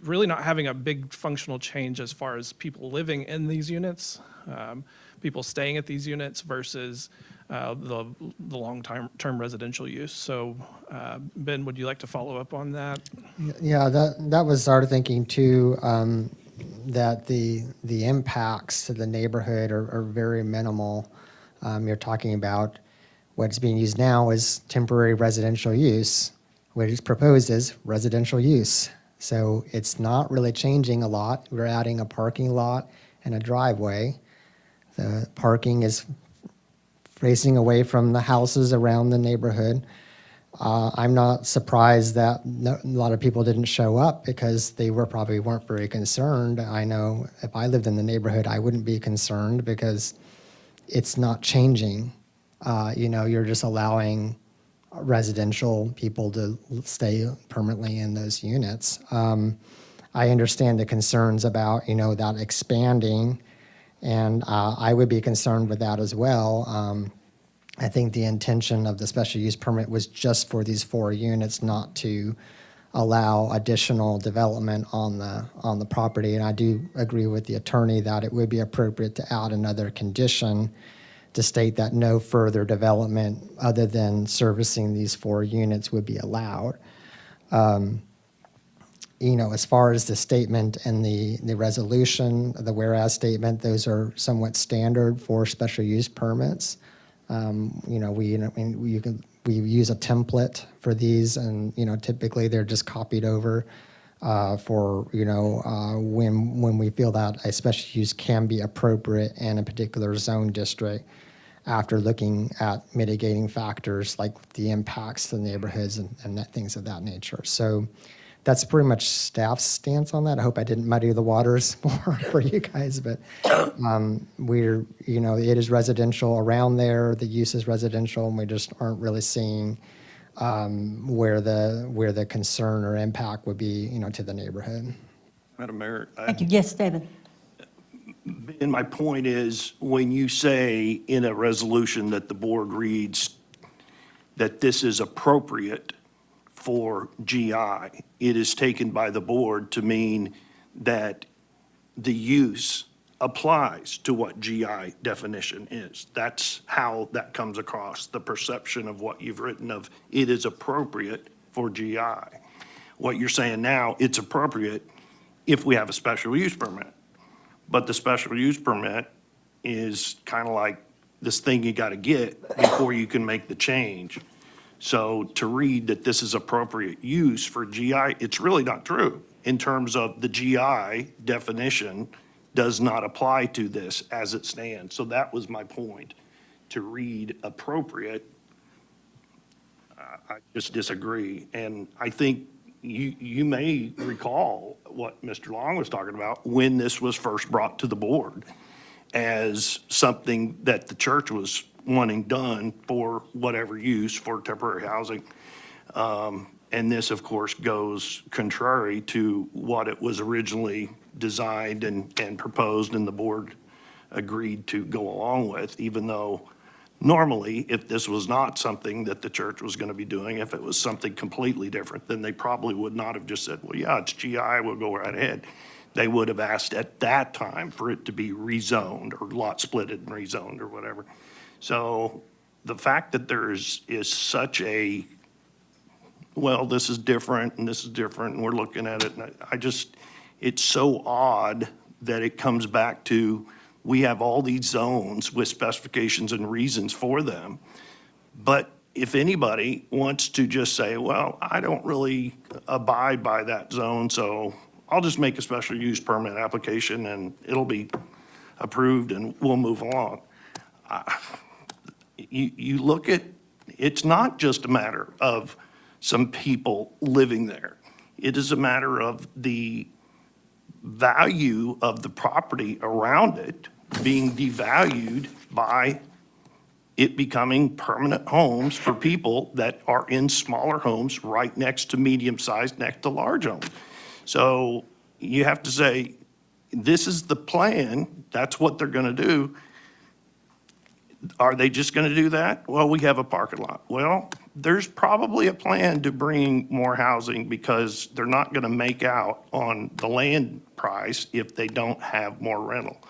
really not having a big functional change as far as people living in these units, people staying at these units versus the long-term residential use. So, Ben, would you like to follow up on that? Yeah, that was our thinking too, that the impacts to the neighborhood are very minimal. You're talking about what's being used now is temporary residential use. What is proposed is residential use. So it's not really changing a lot. We're adding a parking lot and a driveway. The parking is facing away from the houses around the neighborhood. I'm not surprised that a lot of people didn't show up because they probably weren't very concerned. I know if I lived in the neighborhood, I wouldn't be concerned because it's not changing. You're just allowing residential people to stay permanently in those units. I understand the concerns about, that expanding, and I would be concerned with that as well. I think the intention of the special use permit was just for these 4 units, not to allow additional development on the property. And I do agree with the attorney that it would be appropriate to add another condition to state that no further development other than servicing these 4 units would be allowed. As far as the statement and the resolution, the whereas statement, those are somewhat standard for special use permits. We use a template for these, and typically they're just copied over for when we feel that a special use can be appropriate in a particular zone district after looking at mitigating factors like the impacts to the neighborhoods and things of that nature. So that's pretty much staff's stance on that. I hope I didn't muddy the waters more for you guys, but it is residential around there. The use is residential, and we just aren't really seeing where the concern or impact would be, to the neighborhood. Madam Mayor. Thank you. Yes, David. And my point is, when you say in a resolution that the board reads that this is appropriate for GI, it is taken by the board to mean that the use applies to what GI definition is. That's how that comes across, the perception of what you've written of it is appropriate for GI. What you're saying now, it's appropriate if we have a special use permit. But the special use permit is kind of like this thing you got to get before you can make the change. So to read that this is appropriate use for GI, it's really not true in terms of the GI definition does not apply to this as it stands. So that was my point. To read appropriate, I just disagree. And I think you may recall what Mr. Long was talking about when this was first brought to the board as something that the church was wanting done for whatever use for temporary housing. And this, of course, goes contrary to what it was originally designed and proposed, and the board agreed to go along with, even though normally, if this was not something that the church was going to be doing, if it was something completely different, then they probably would not have just said, well, yeah, it's GI, we'll go right ahead. They would have asked at that time for it to be rezoned or lot splitted and rezoned or whatever. So the fact that there is such a, well, this is different and this is different and we're looking at it, and it's so odd that it comes back to, we have all these zones with specifications and reasons for them. But if anybody wants to just say, well, I don't really abide by that zone, so I'll just make a special use permit application and it'll be approved and we'll move along. You look at, it's not just a matter of some people living there. It is a matter of the value of the property around it being devalued by it becoming permanent homes for people that are in smaller homes right next to medium-sized, next to large homes. So you have to say, this is the plan, that's what they're gonna do. Are they just gonna do that? Well, we have a parking lot. Well, there's probably a plan to bring more housing because they're not gonna make out on the land price if they don't have more rental.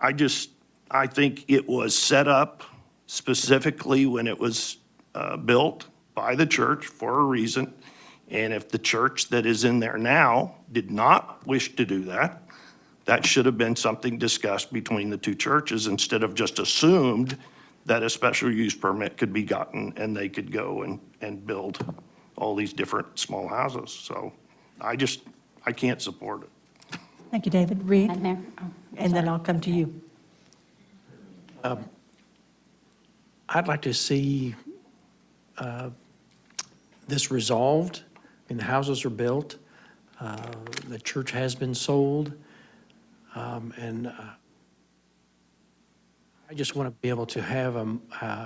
I think it was set up specifically when it was built by the church for a reason. And if the church that is in there now did not wish to do that, that should have been something discussed between the two churches instead of just assumed that a special use permit could be gotten and they could go and build all these different small houses. So I can't support it. Thank you, David. Reed? Madam Mayor? Oh, And then I'll come to you. I'd like to see this resolved. I mean, the houses are built, the church has been sold, and I just want to be able to have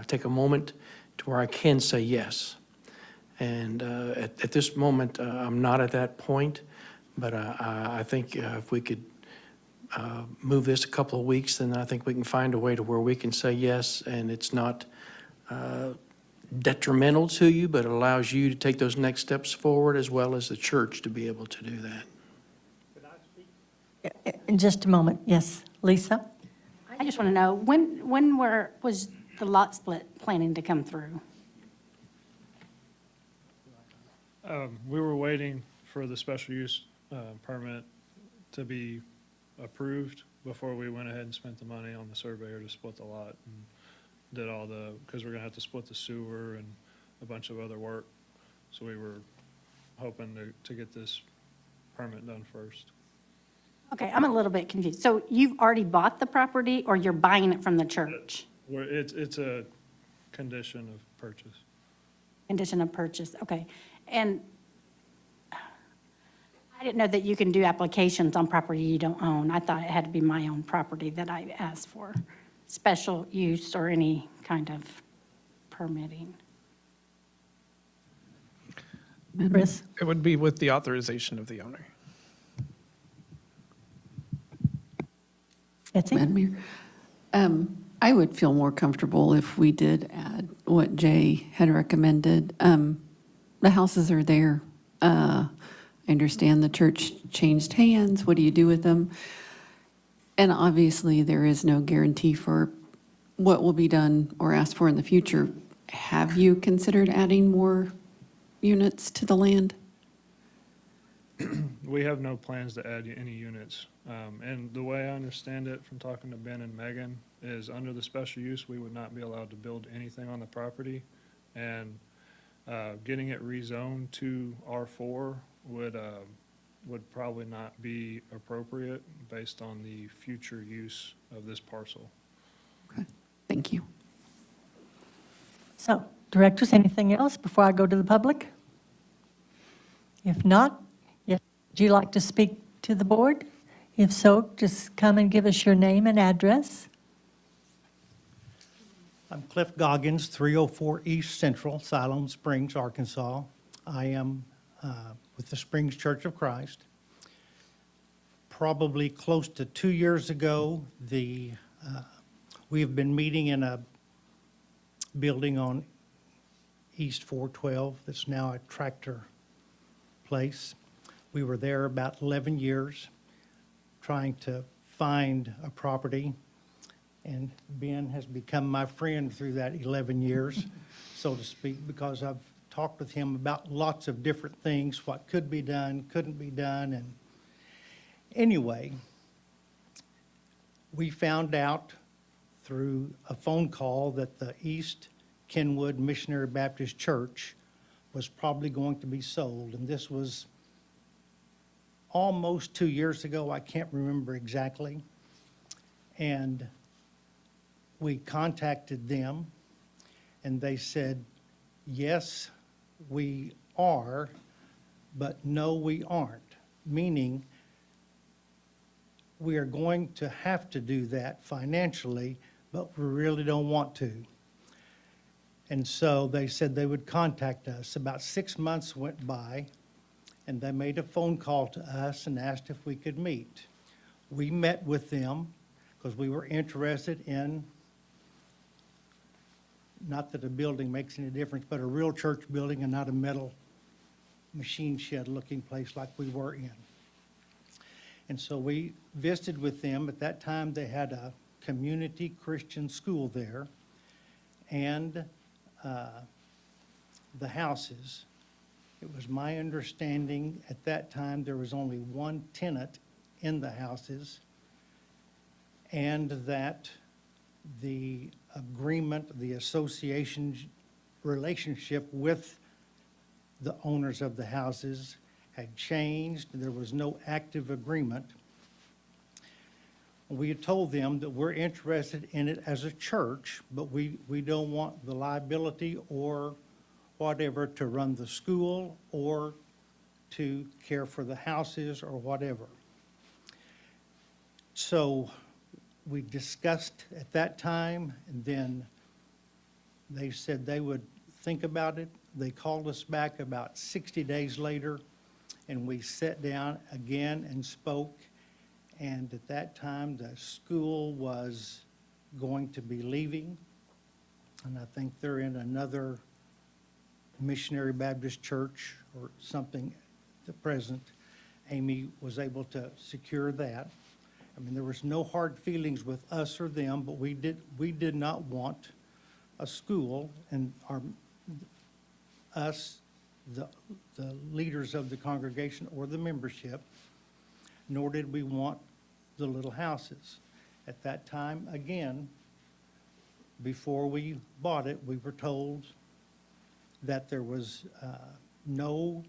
take a moment to where I can say yes. And at this moment, I'm not at that point, but I think if we could move this a couple of weeks, then I think we can find a way to where we can say yes, and it's not detrimental to you, but it allows you to take those next steps forward as well as the church to be able to do that. In just a moment. Yes, Lisa? I just want to know, when was the lot split planning to come through? We were waiting for the special use permit to be approved before we went ahead and spent the money on the surveyor to split the lot and did all because we're gonna have to split the sewer and a bunch of other work. So we were hoping to get this permit done first. Okay, I'm a little bit confused. So you've already bought the property, or you're buying it from the church? It's a condition of purchase. Condition of purchase, okay. And I didn't know that you can do applications on property you don't own. I thought it had to be my own property that I asked for special use or any kind of permitting. Chris? It would be with the authorization of the owner. Betsy? Madam Mayor, I would feel more comfortable if we did add what Jay had recommended. The houses are there. I understand the church changed hands. What do you do with them? And obviously, there is no guarantee for what will be done or asked for in the future. Have you considered adding more units to the land? We have no plans to add any units. And the way I understand it from talking to Ben and Megan is under the special use, we would not be allowed to build anything on the property And getting it rezoned to R4 would probably not be appropriate based on the future use of this parcel. Thank you. So, directors, anything else before I go to the public? If not, yes, would you like to speak to the board? If so, just come and give us your name and address. I'm Cliff Goggins, 304 East Central, Siloam Springs, Arkansas. I am with the Springs Church of Christ. Probably close to 2 years ago, we have been meeting in a building on East 412 that's now a tractor place. We were there about 11 years trying to find a property, and Ben has become my friend through that 11 years, so to speak, because I've talked with him about lots of different things, what could be done, couldn't be done, and anyway, we found out through a phone call that the East Kenwood Missionary Baptist Church was probably going to be sold, and this was almost 2 years ago. I can't remember exactly. And we contacted them, and they said, yes, we are, but no, we aren't, meaning we are going to have to do that financially, but we really don't want to. And so they said they would contact us. About 6 months went by, and they made a phone call to us and asked if we could meet. We met with them because we were interested in, not that a building makes any difference, but a real church building and not a metal machine shed looking place like we were in. And so we visited with them. At that time, they had a community Christian school there, and the houses. It was my understanding at that time there was only one tenant in the houses, and that the agreement, the association relationship with the owners of the houses had changed. There was no active agreement. We had told them that we're interested in it as a church, but we don't want the liability or whatever to run the school or to care for the houses or whatever. So we discussed at that time, and then they said they would think about it. They called us back about 60 days later, and we sat down again and spoke. And at that time, the school was going to be leaving, and I think they're in another missionary Baptist church or something at the present. Amy was able to secure that. I mean, there was no hard feelings with us or them, but we did not want a school, and the leaders of the congregation or the membership, nor did we want the little houses. At that time, again, before we bought it, we were told that there was no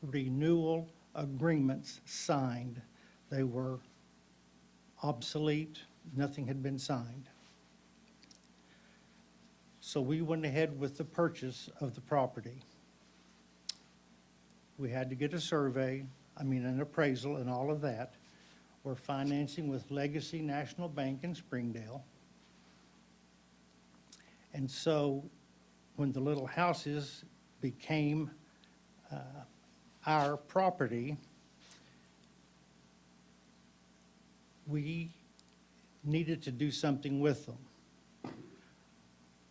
renewal agreements signed. They were obsolete, nothing had been signed. So we went ahead with the purchase of the property. We had to get a survey, an appraisal and all of that. We're financing with Legacy National Bank in Springdale. And so when the little houses became our property, we needed to do something with them.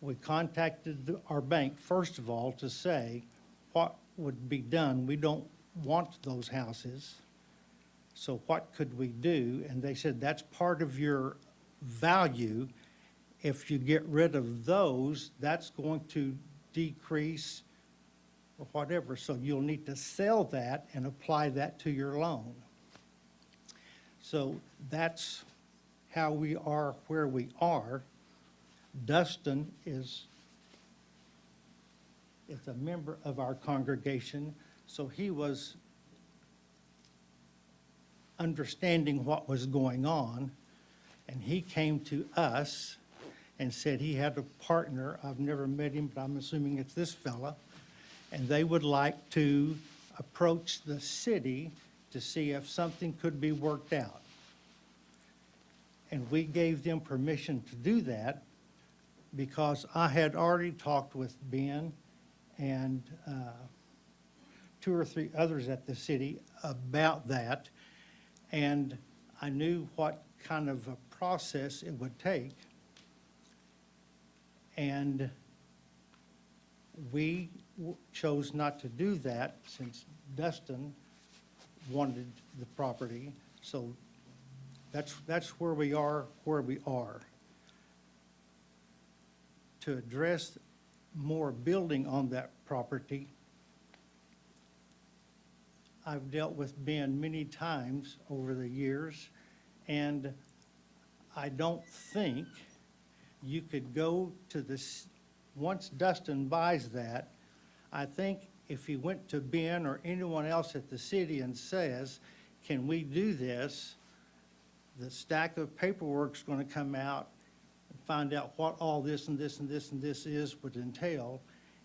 We contacted our bank, first of all, to say what would be done. We don't want those houses, so what could we do? And they said, that's part of your value. If you get rid of those, that's going to decrease or whatever, so you'll need to sell that and apply that to your loan. So that's how we are where we are. Dustin is is a member of our congregation, so he was understanding what was going on, and he came to us and said he had a partner. I've never met him, but I'm assuming it's this fella, and they would like to approach the city to see if something could be worked out. And we gave them permission to do that because I had already talked with Ben and 2 or 3 others at the city about that. And I knew what kind of a process it would take. And we chose not to do that since Dustin wanted the property. So that's where we are, To address more building on that property, I've dealt with Ben many times over the years, and I don't think you could go to this, once Dustin buys that, I think if he went to Ben or anyone else at the city and says, can we do this? The stack of paperwork's going to come out and find out what all this and this and this and this is would entail,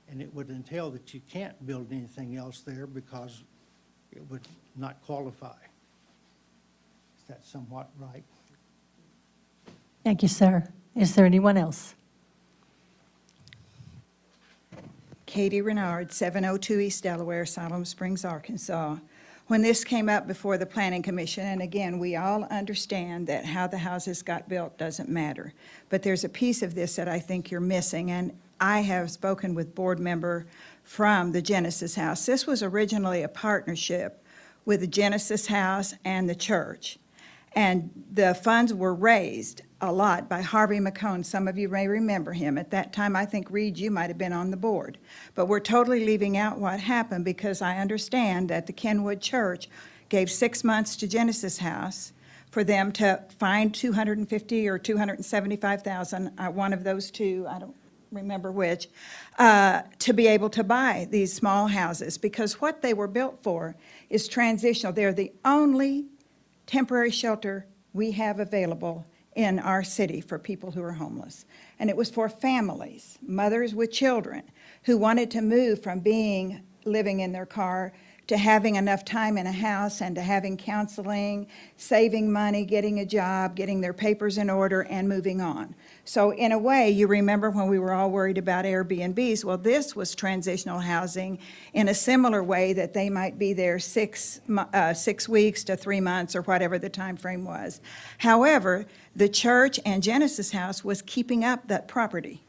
and it would entail that you can't build anything else there because it would not qualify. Is that somewhat right? Thank you, sir. Is there anyone else? Katie Renard, 702 East Delaware, Siloam Springs, Arkansas. When this came up before the Planning Commission, and again, we all understand that how the houses got built doesn't matter, but there's a piece of this that I think you're missing, and I have spoken with board member from the Genesis House. This was originally a partnership with the Genesis House and the church, and the funds were raised a lot by Harvey McCone. Some of you may remember him. At that time, I think, Reed, you might have been on the board. But we're totally leaving out what happened because I understand that the Kenwood Church gave 6 months to Genesis House for them to find $250,000 or $275,000, one of those two, I don't remember which, to be able to buy these small houses, because what they were built for is transitional. They're the only temporary shelter we have available in our city for people who are homeless. And it was for families, mothers with children, who wanted to move from living in their car to having enough time in a house and to having counseling, saving money, getting a job, getting their papers in order, and moving on. So in a way, you remember when we were all worried about Airbnbs, well, this was transitional housing in a similar way that they might be there 6 weeks to 3 months or whatever the time frame was. However, the church and Genesis House was keeping up that property.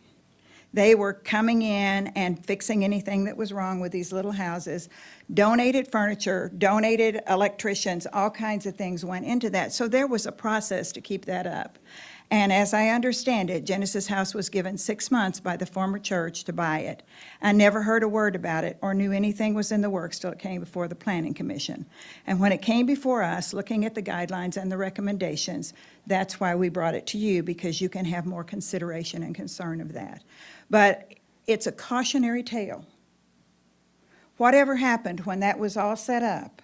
They were coming in and fixing anything that was wrong with these little houses, donated furniture, donated electricians, all kinds of things went into that. So there was a process to keep that up. And as I understand it, Genesis House was given 6 months by the former church to buy it. I never heard a word about it or knew anything was in the works till it came before the Planning Commission. And when it came before us, looking at the guidelines and the recommendations, that's why we brought it to you, because you can have more consideration and concern of that. But it's a cautionary tale. Whatever happened when that was all set up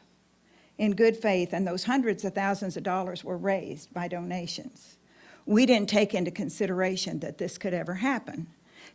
in good faith and those hundreds of thousands of dollars were raised by donations, we didn't take into consideration that this could ever happen.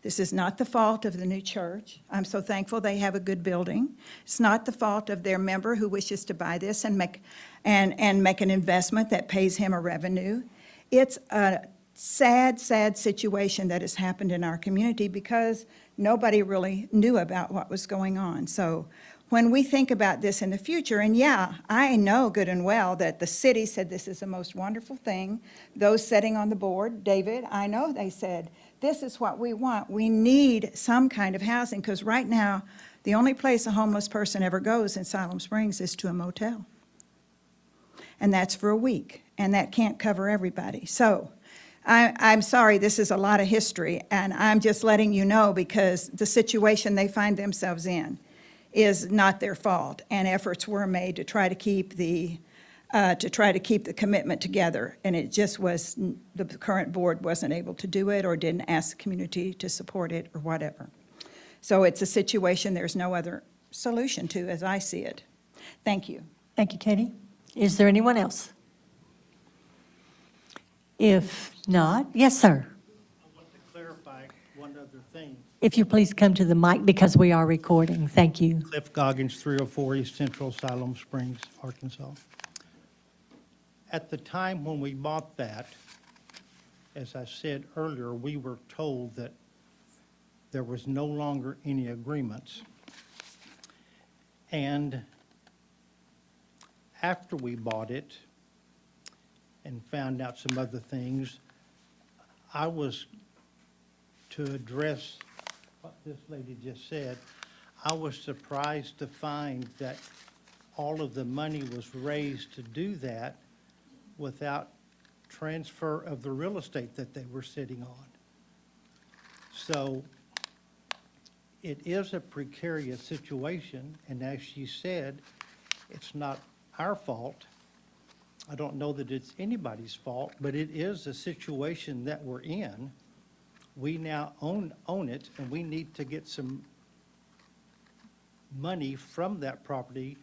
This is not the fault of the new church. I'm so thankful they have a good building. It's not the fault of their member who wishes to buy this and make an investment that pays him a revenue. It's a sad, sad situation that has happened in our community because nobody really knew about what was going on. So when we think about this in the future, and yeah, I know good and well that the city said this is the most wonderful thing. Those sitting on the board, David, I know they said, this is what we want. We need some kind of housing, because right now, the only place a homeless person ever goes in Siloam Springs is to a motel. And that's for a week, and that can't cover everybody. So I'm sorry, this is a lot of history, and I'm just letting you know because the situation they find themselves in is not their fault, and efforts were made to try to keep the commitment together, and it just was, the current board wasn't able to do it or didn't ask the community to support it or whatever. So it's a situation there's no other solution to, as I see it. Thank you. Thank you, Katie. Is there anyone else? If not, yes, sir. I want to clarify one other thing. If you please come to the mic because we are recording. Thank you. Cliff Goggins, 304 East Central, Siloam Springs, Arkansas. At the time when we bought that, as I said earlier, we were told that there was no longer any agreements. And after we bought it and found out some other things, I was, to address what this lady just said, I was surprised to find that all of the money was raised to do that without transfer of the real estate that they were sitting on. So it is a precarious situation, and as she said, it's not our fault. I don't know that it's anybody's fault, but it is a situation that we're in. We now own it, and we need to get some money from that property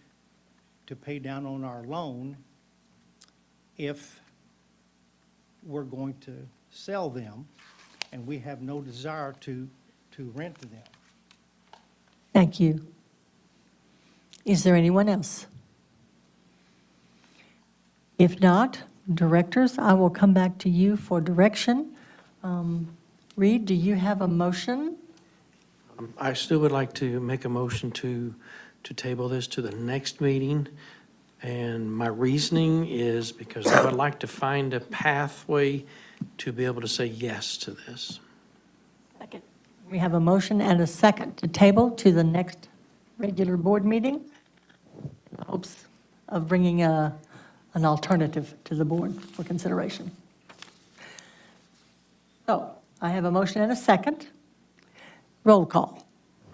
to pay down on our loan if we're going to sell them, and we have no desire to rent them. Thank you. Is there anyone else? If not, directors, I will come back to you for direction. Reed, do you have a motion? I still would like to make a motion to table this to the next meeting. And my reasoning is because I would like to find a pathway to be able to say yes to this. Second. We have a motion and a second to table to the next regular board meeting in hopes of bringing an alternative to the board for consideration. So I have a motion and a second. Roll call.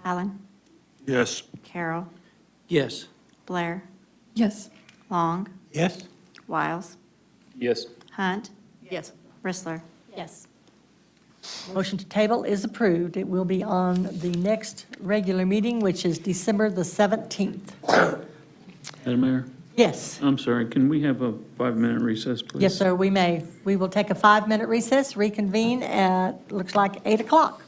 Allen? Yes. Carroll. Yes. Blair. Yes. Long. Yes? Wiles. Yes. Hunt. Yes. Bristler. Yes. Motion to table is approved. It will be on the next regular meeting, which is December the 17th. Madam Mayor, Yes. I'm sorry, can we have a 5-minute recess, please? Yes, sir, we may. We will take a 5-minute recess, reconvene at, looks like 8 o'clock.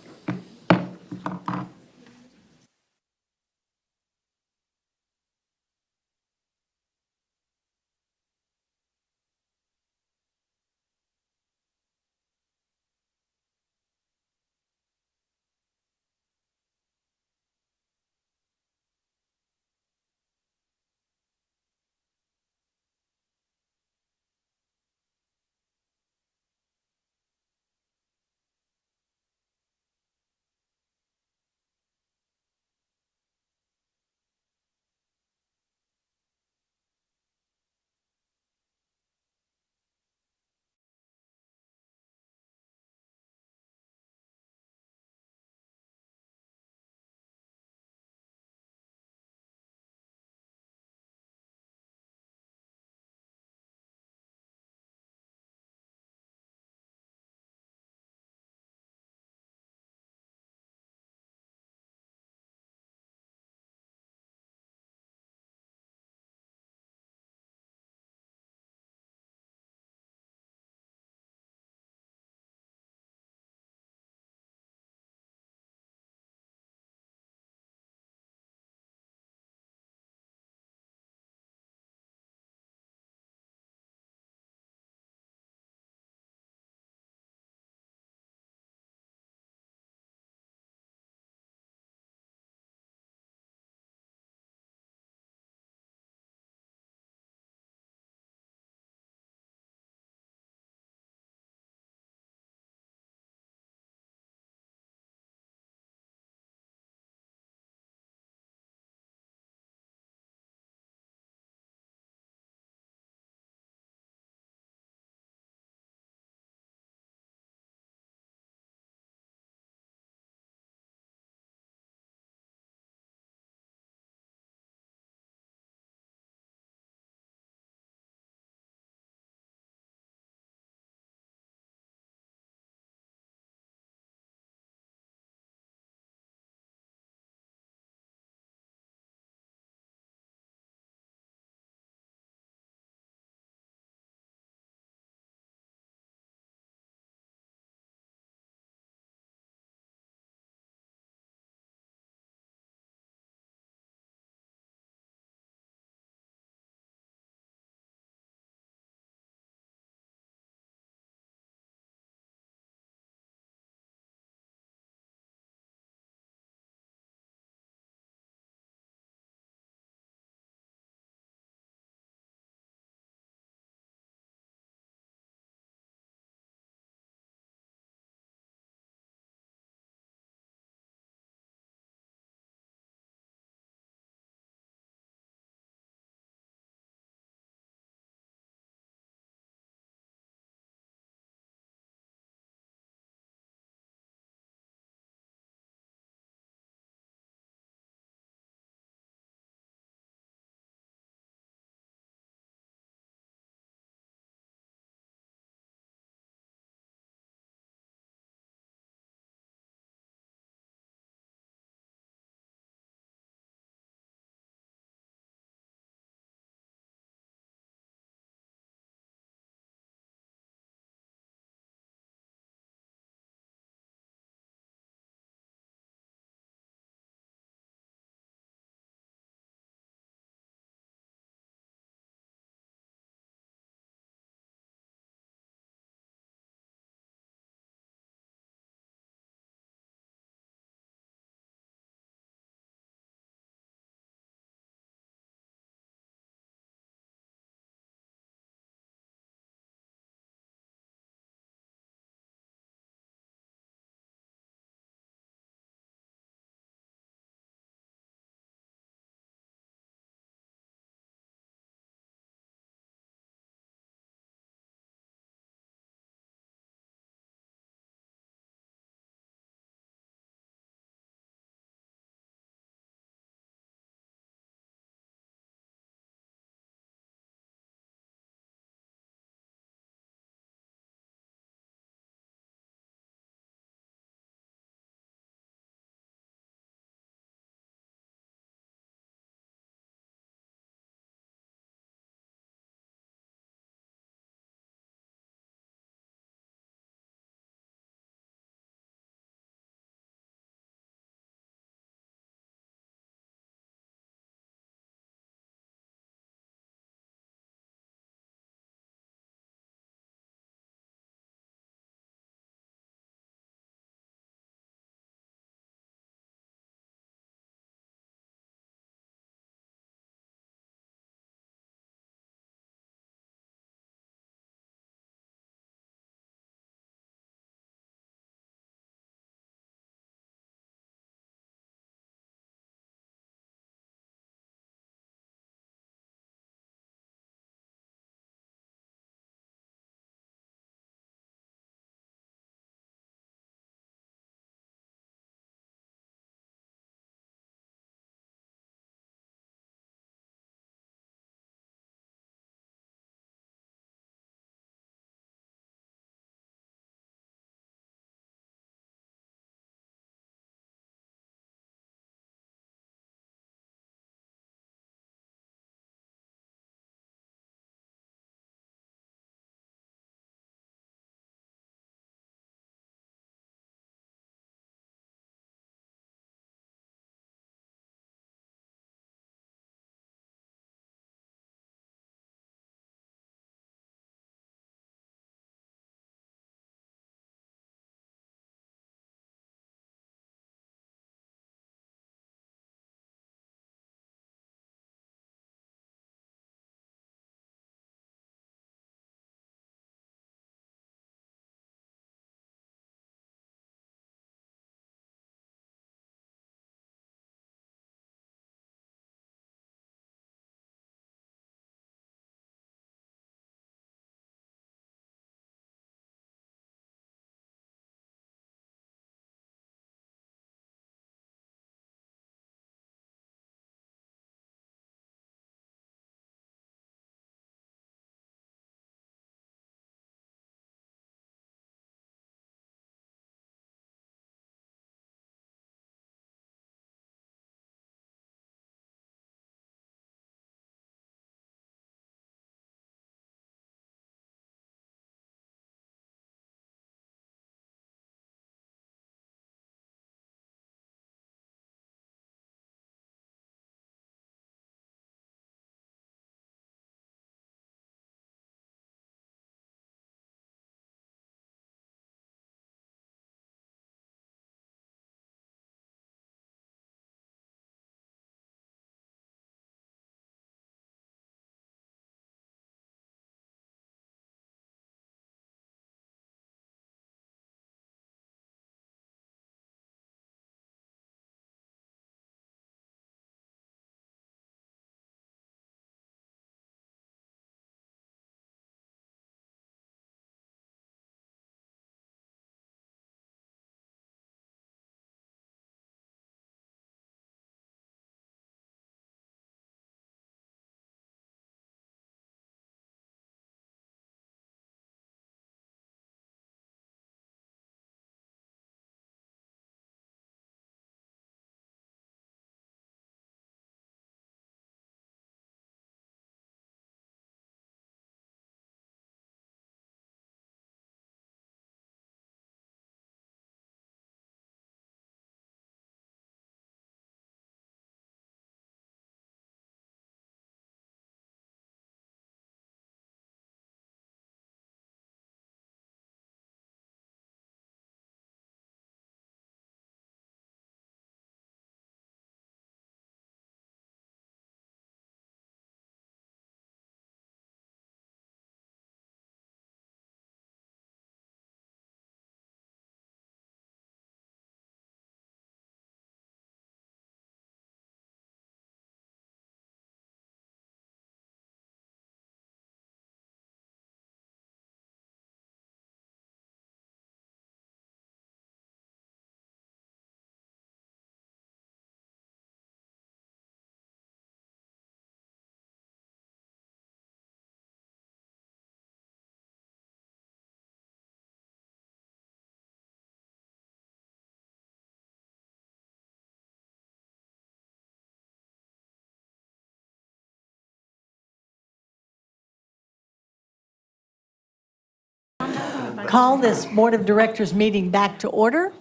call this Board of Directors meeting back to order.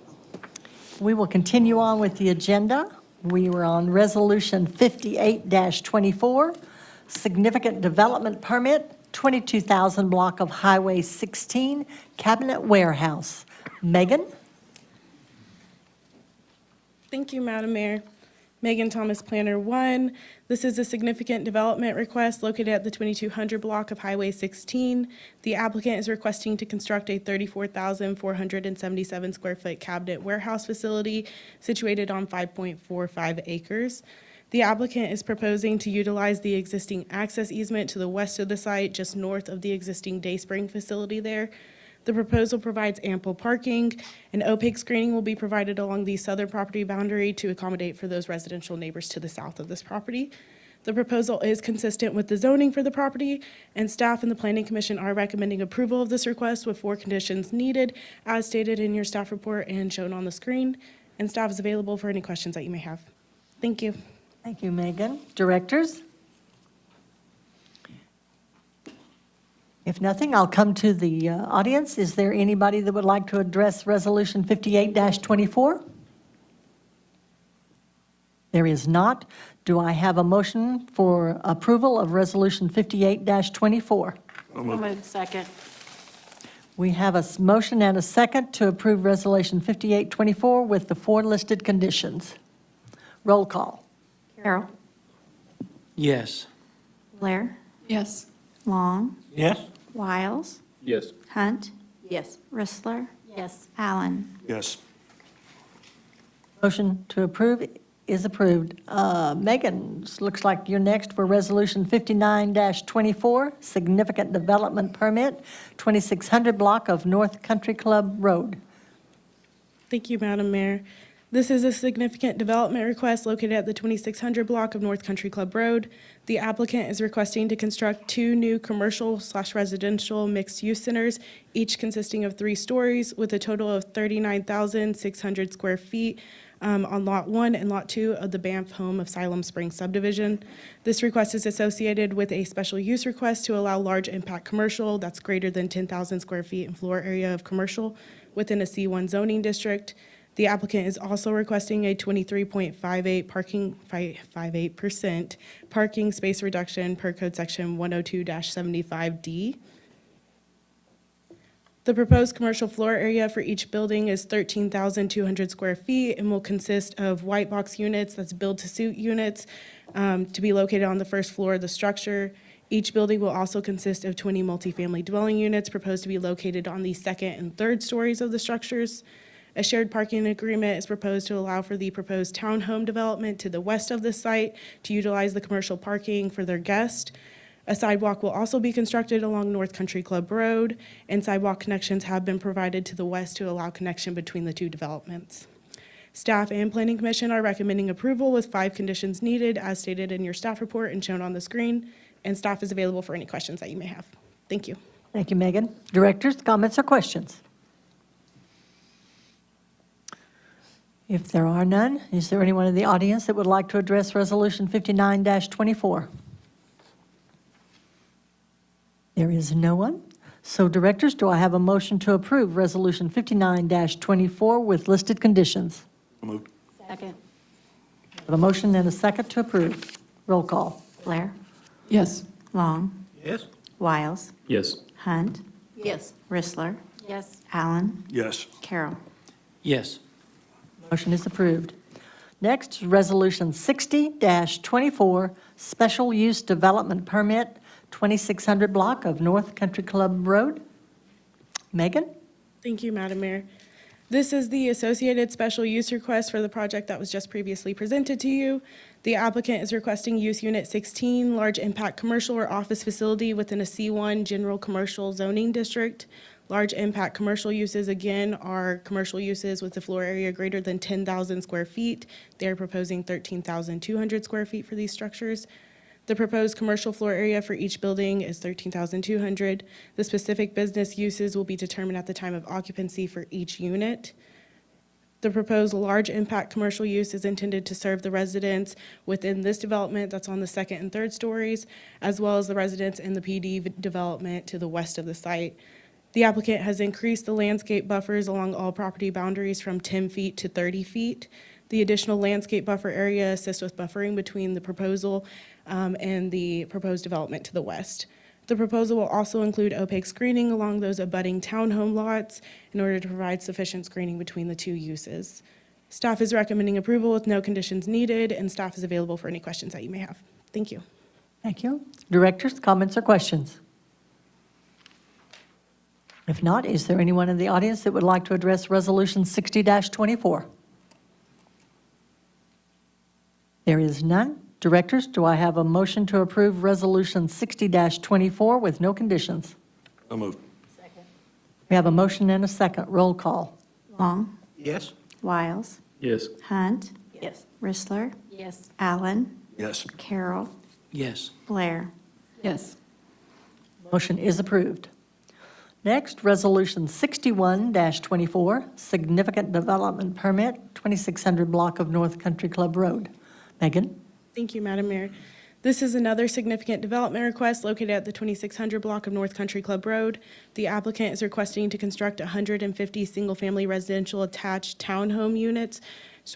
We will continue on with the agenda. We were on Resolution 58-24, Significant Development Permit, 22,000 block of Highway 16, Cabinet Warehouse. Megan? Thank you, Madam Mayor. Megan Thomas, Planner 1. This is a significant development request located at the 2200 block of Highway 16. The applicant is requesting to construct a 34,477 square foot cabinet warehouse facility situated on 5.45 acres. The applicant is proposing to utilize the existing access easement to the west of the site, just north of the existing Dayspring facility there. The proposal provides ample parking. An opaque screening will be provided along the southern property boundary to accommodate for those residential neighbors to the south of this property. The proposal is consistent with the zoning for the property, and staff and the Planning Commission are recommending approval of this request with 4 conditions needed, as stated in your staff report and shown on the screen. And staff is available for any questions that you may have. Thank you. Thank you, Megan. Directors? If nothing, I'll come to the audience. Is there anybody that would like to address Resolution 58-24? There is not. Do I have a motion for approval of Resolution 58-24? Second. We have a motion and a second to approve Resolution 58-24 with the 4 listed conditions. Roll call. Carroll. Yes. Blair. Yes. Long. Yes. Wiles. Yes. Hunt. Yes. Rissler. Yes. Allen. Yes. Motion to approve is approved. Megan, looks like you're next for Resolution 59-24, Significant Development Permit, 2600 block of North Country Club Road. Thank you, Madam Mayor. This is a significant development request located at the 2600 block of North Country Club Road. The applicant is requesting to construct 2 new commercial/residential mixed-use centers, each consisting of 3 stories with a total of 39,600 square feet on Lot 1 and Lot 2 of the Banff Home of Siloam Springs subdivision. This request is associated with a special use request to allow large impact commercial that's greater than 10,000 square feet in floor area of commercial within a C1 zoning district. The applicant is also requesting a 23.58% parking space reduction per code section 102-75D. The proposed commercial floor area for each building is 13,200 square feet and will consist of white box units, that's build-to-suit units, to be located on the first floor of the structure. Each building will also consist of 20 multifamily dwelling units proposed to be located on the 2nd and 3rd stories of the structures. A shared parking agreement is proposed to allow for the proposed townhome development to the west of the site to utilize the commercial parking for their guests. A sidewalk will also be constructed along North Country Club Road, and sidewalk connections have been provided to the west to allow connection between the 2 developments. Staff and Planning Commission are recommending approval with 5 conditions needed as stated in your staff report and shown on the screen, and staff is available for any questions that you may have. Thank you. Thank you, Megan. Directors, comments or questions? If there are none, is there anyone in the audience that would like to address Resolution 59-24? There is no one. So, Directors, do I have a motion to approve Resolution 59-24 with listed conditions? Moved. Second. I have a motion and a second to approve. Roll call. Blair. Yes. Long. Yes. Wiles. Yes. Hunt. Yes. Rissler. Yes. Allen. Yes. Carroll. Yes. Motion is approved. Next, Resolution 60-24, Special Use Development Permit, 2600 block of North Country Club Road. Megan? Thank you, Madam Mayor. This is the associated special use request for the project that was just previously presented to you. The applicant is requesting use unit 16, large impact commercial or office facility within a C1 general commercial zoning district. Large impact commercial uses, again, are commercial uses with a floor area greater than 10,000 square feet. They're proposing 13,200 square feet for these structures. The proposed commercial floor area for each building is 13,200. The specific business uses will be determined at the time of occupancy for each unit. The proposed large impact commercial use is intended to serve the residents within this development that's on the 2nd and 3rd stories, as well as the residents in the PD development to the west of the site. The applicant has increased the landscape buffers along all property boundaries from 10 feet to 30 feet. The additional landscape buffer area assists with buffering between the proposal and the proposed development to the west. The proposal will also include opaque screening along those abutting townhome lots in order to provide sufficient screening between the two uses. Staff is recommending approval with no conditions needed, and staff is available for any questions that you may have. Thank you. Thank you. Directors, comments or questions? If not, is there anyone in the audience that would like to address Resolution 60-24? There is none. Directors, do I have a motion to approve Resolution 60-24 with no conditions? So moved. We have a motion and a second. Roll call. Long, Yes. Wiles, Yes. Hunt, Yes. Rissler, Yes. Allen, Yes. Carroll, Yes. Blair. Yes. Motion is approved. Next, Resolution 61-24, Significant Development Permit, 2600 block of North Country Club Road. Megan? Thank you, Madam Mayor. This is another significant development request located at the 2600 block of North Country Club Road. The applicant is requesting to construct 150 single-family residential attached townhome units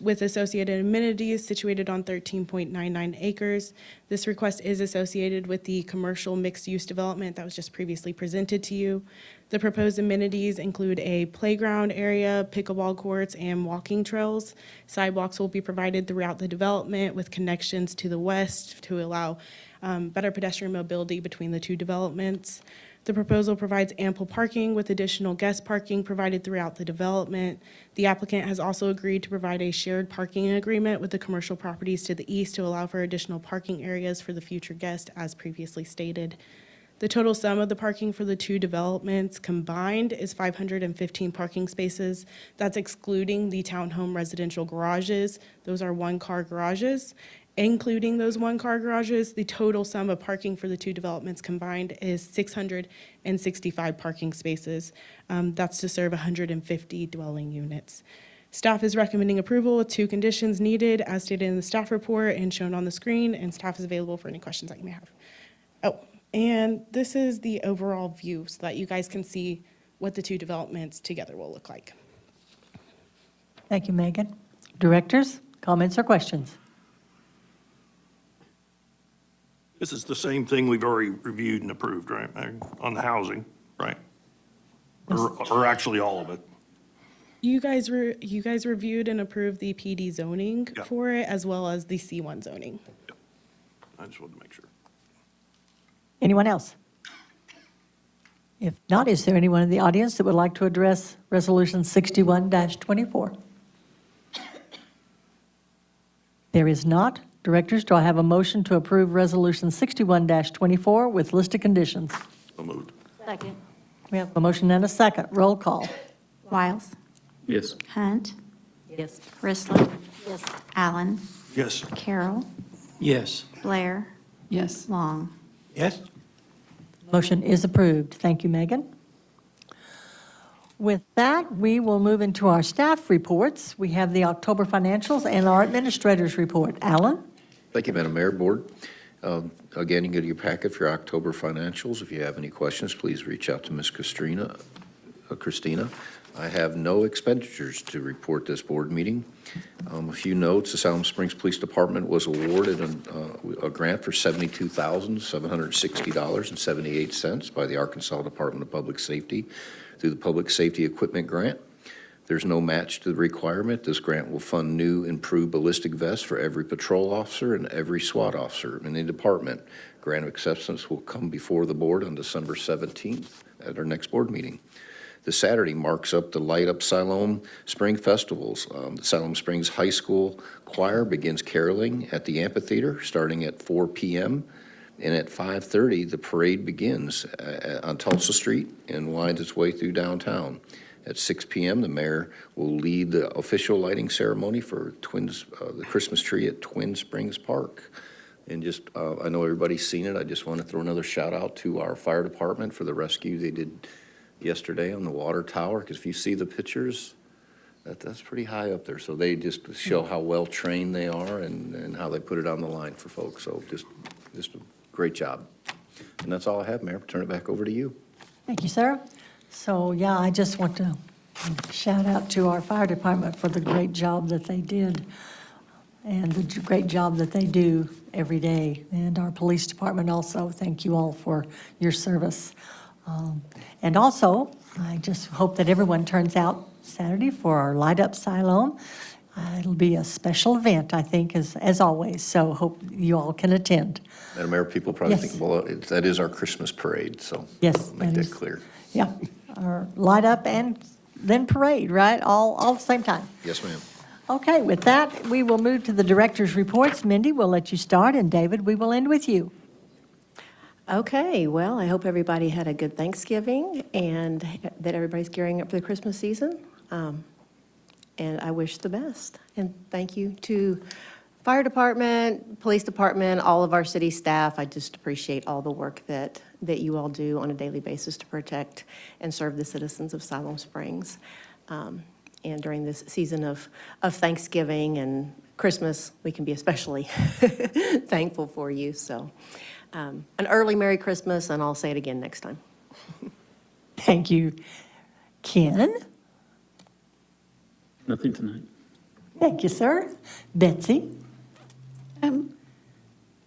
with associated amenities situated on 13.99 acres. This request is associated with the commercial mixed-use development that was just previously presented to you. The proposed amenities include a playground area, pickleball courts, and walking trails. Sidewalks will be provided throughout the development with connections to the west to allow better pedestrian mobility between the two developments. The proposal provides ample parking with additional guest parking provided throughout the development. The applicant has also agreed to provide a shared parking agreement with the commercial properties to the east to allow for additional parking areas for the future guest, as previously stated. The total sum of the parking for the two developments combined is 515 parking spaces. That's excluding the townhome residential garages. Those are one-car garages. Including those one-car garages, the total sum of parking for the two developments combined is 665 parking spaces. That's to serve 150 dwelling units. Staff is recommending approval with two conditions needed as stated in the staff report and shown on the screen, and staff is available for any questions that you may have. Oh, and this is the overall view so that you guys can see what the two developments together will look like. Thank you, Megan. Directors, comments or questions? This is the same thing we've already reviewed and approved, right, on the housing, right? Or actually all of it? You guys reviewed and approved the PD zoning Yeah. for it as well as the C1 zoning. I just wanted to make sure. Anyone else? If not, is there anyone in the audience that would like to address Resolution 61-24? There is not. Directors, do I have a motion to approve Resolution 61-24 with listed conditions? So moved. Second. We have a motion and a second. Roll call. Wiles, Yes. Hunt, Yes. Rissler, Yes. Allen, Yes. Carroll, Yes. Blair, Yes. Long. Yes. Motion is approved. Thank you, Megan. With that, we will move into our staff reports. We have the October financials and our administrator's report. Alan? Thank you, Madam Mayor, Board. Again, you get your packet for your October financials. If you have any questions, please reach out to Ms. Christina. I have no expenditures to report this board meeting. A few notes: the Salem Springs Police Department was awarded a grant for $72,760.78 by the Arkansas Department of Public Safety through the Public Safety Equipment Grant. There's no match to the requirement. This grant will fund new improved ballistic vests for every patrol officer and every SWAT officer in the department. Grant of acceptance will come before the board on December 17th at our next board meeting. This Saturday marks up the Light Up Siloam Spring Festivals. The Siloam Springs High School Choir begins caroling at the amphitheater starting at 4 p.m. And at 5:30, the parade begins on Tulsa Street and winds its way through downtown. At 6 p.m., the mayor will lead the official lighting ceremony for the Christmas tree at Twin Springs Park. And just, I know everybody's seen it. I just want to throw another shout out to our fire department for the rescue they did yesterday on the water tower, because if you see the pictures, that's pretty high up there. So they just show how well trained they are and how they put it on the line for folks. So just a great job. And that's all I have, Mayor. Turn it back over to you. Thank you, sir. So, yeah, I just want to shout out to our fire department for the great job that they did and the great job that they do every day. And our police department also, thank you all for your service. And also, I just hope that everyone turns out Saturday for our Light Up Siloam. It'll be a special event, I think, as always, so hope you all can attend. Madam Mayor, people probably Yes. think, well, that is our Christmas parade, so. Yes, I'll make that that is. clear. Yeah, our Light Up and then parade, right? All at the same time. Yes, ma'am. Okay, with that, we will move to the director's reports. Mindy, we'll let you start, and David, we will end with you. Okay, well, I hope everybody had a good Thanksgiving and that everybody's gearing up for the Christmas season. And I wish the best. And thank you to fire department, police department, all of our city staff. I just appreciate all the work that you all do on a daily basis to protect and serve the citizens of Siloam Springs. And during this season of Thanksgiving and Christmas, we can be especially thankful for you. So an early Merry Christmas, and I'll say it again next time. Thank you. Ken? Nothing tonight. Thank you, sir. Betsy?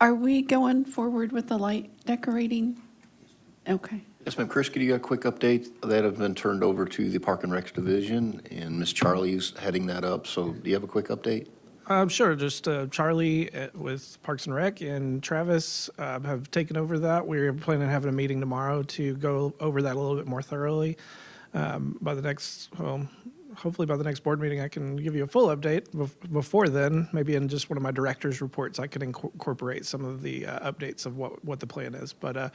Are we going forward with the light decorating? Okay. Yes, ma'am. Chris, could you get a quick update? That have been turned over to the Park and Rec Division, and Miss Charlie's heading that up, so do you have a quick update? Sure, just Charlie with Parks and Rec and Travis have taken over that. We're planning on having a meeting tomorrow to go over that a little bit more thoroughly. By the next, well, hopefully by the next board meeting, I can give you a full update. Before then, maybe in just one of my director's reports, I could incorporate some of the updates of what the plan is. But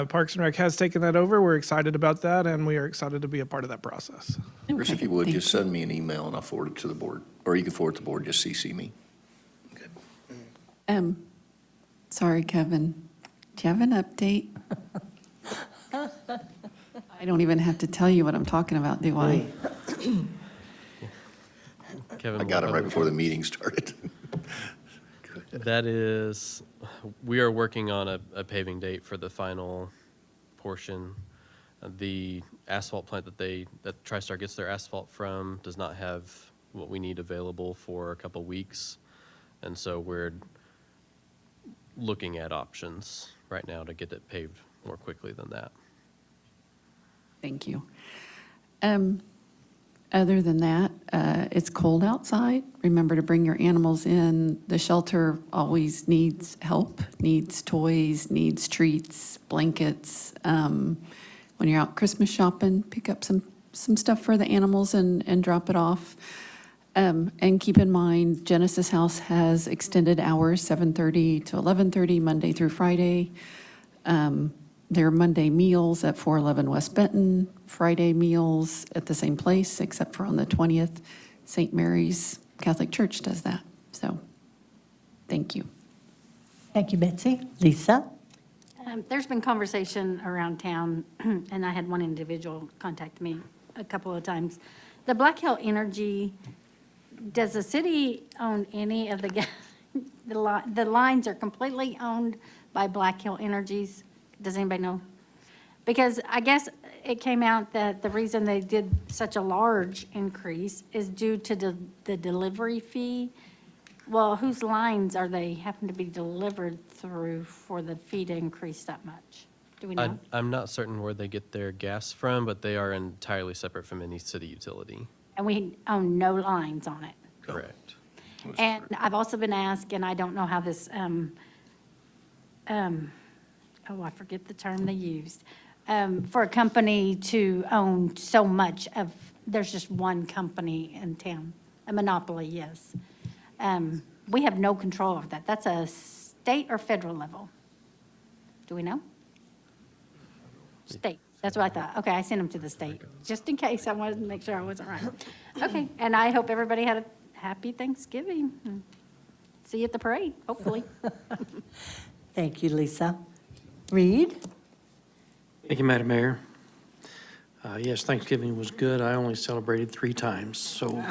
Parks and Rec has taken that over. We're excited about that, and we are excited to be a part of that process. Chris, if you would, just send me an email and I'll forward it to the board, or you can forward it to the board, just CC me. Sorry, Kevin. Do you have an update? I don't even have to tell you what I'm talking about, do I? Kevin, I got it right before the meeting started. that is, we are working on a paving date for the final portion. The asphalt plant that TriStar gets their asphalt from does not have what we need available for a couple weeks. And so we're looking at options right now to get it paved more quickly than that. Thank you. Other than that, it's cold outside. Remember to bring your animals in. The shelter always needs help, needs toys, needs treats, blankets. When you're out Christmas shopping, pick up some stuff for the animals and drop it off. And keep in mind, Genesis House has extended hours, 7:30 to 11:30, Monday through Friday. Their Monday meals at 411 West Benton, Friday meals at the same place, except for on the 20th. St. Mary's Catholic Church does that. So, thank you. Thank you, Betsy. Lisa? There's been conversation around town, and I had one individual contact me a couple of times. The Black Hill Energy, does the city own any of the, the lines are completely owned by Black Hill Energies? Does anybody know? Because I guess it came out that the reason they did such a large increase is due to the delivery fee. Well, whose lines are they happen to be delivered through for the fee to increase that much? Do we know? I'm not certain where they get their gas from, but they are entirely separate from any city utility. And we own no lines on it. Correct. And I've also been asked, and I don't know how this, I forget the term they used, for a company to own so much of, there's just one company in town, a monopoly, yes. We have no control of that. That's a state or federal level? Do we know? State, that's what I thought. Okay, I sent them to the state, just in case I wanted to make sure I wasn't right. Okay, and I hope everybody had a happy Thanksgiving. See you at the parade, hopefully. Thank you, Lisa. Reed? Thank you, Madam Mayor. Yes, Thanksgiving was good. I only celebrated 3 times, so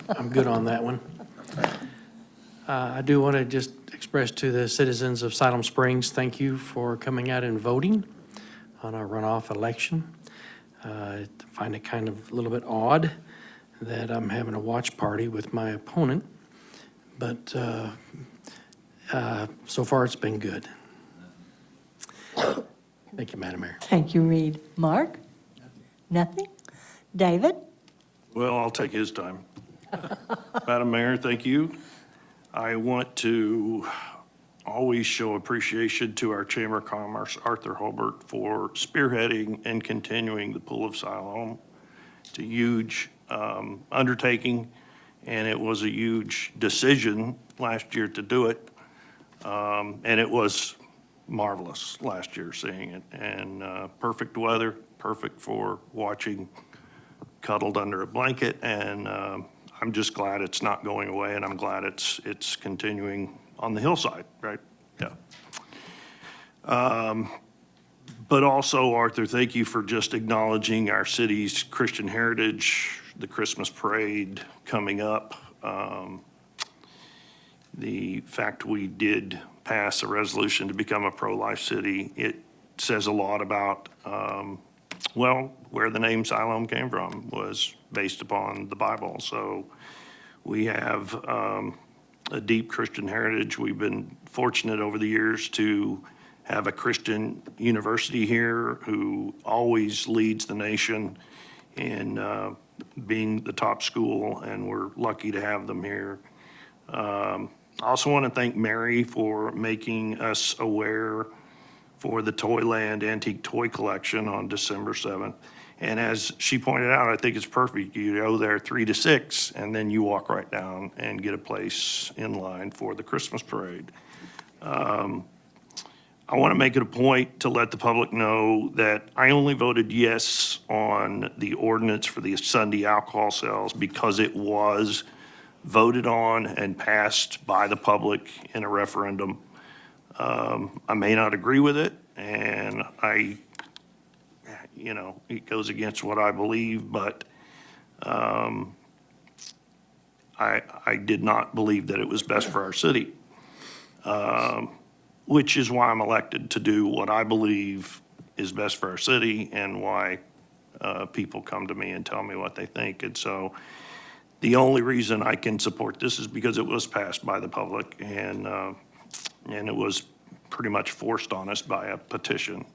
I'm good on that one. I do want to just express to the citizens of Siloam Springs, thank you for coming out and voting on our runoff election. I find it kind of a little bit odd that I'm having a watch party with my opponent, but so far it's been good. Thank you, Madam Mayor. Thank you, Reed. Mark? Nothing? David? Well, I'll take his time. Madam Mayor, thank you. I want to always show appreciation to our Chamber of Commerce, Arthur Holbert, for spearheading and continuing the Pool of Siloam. It's a huge undertaking, and it was a huge decision last year to do it. And it was marvelous last year seeing it, and perfect weather, perfect for watching cuddled under a blanket, and I'm just glad it's not going away, and I'm glad it's continuing on the hillside, right? Yeah. But also, Arthur, thank you for just acknowledging our city's Christian heritage, the Christmas parade coming up. The fact we did pass a resolution to become a pro-life city, it says a lot about, well, where the name Siloam came from was based upon the Bible. So we have a deep Christian heritage. We've been fortunate over the years to have a Christian university here who always leads the nation in being the top school, and we're lucky to have them here. I also want to thank Mary for making us aware for the Toyland Antique Toy Collection on December 7th. And as she pointed out, I think it's perfect. You go there 3 to 6, and then you walk right down and get a place in line for the Christmas parade. I want to make it a point to let the public know that I only voted yes on the ordinance for the Sunday alcohol sales because it was voted on and passed by the public in a referendum. I may not agree with it, and it goes against what I believe, but I did not believe that it was best for our city, which is why I'm elected to do what I believe is best for our city, and why people come to me and tell me what they think. And so the only reason I can support this is because it was passed by the public, and it was pretty much forced on us by a petition,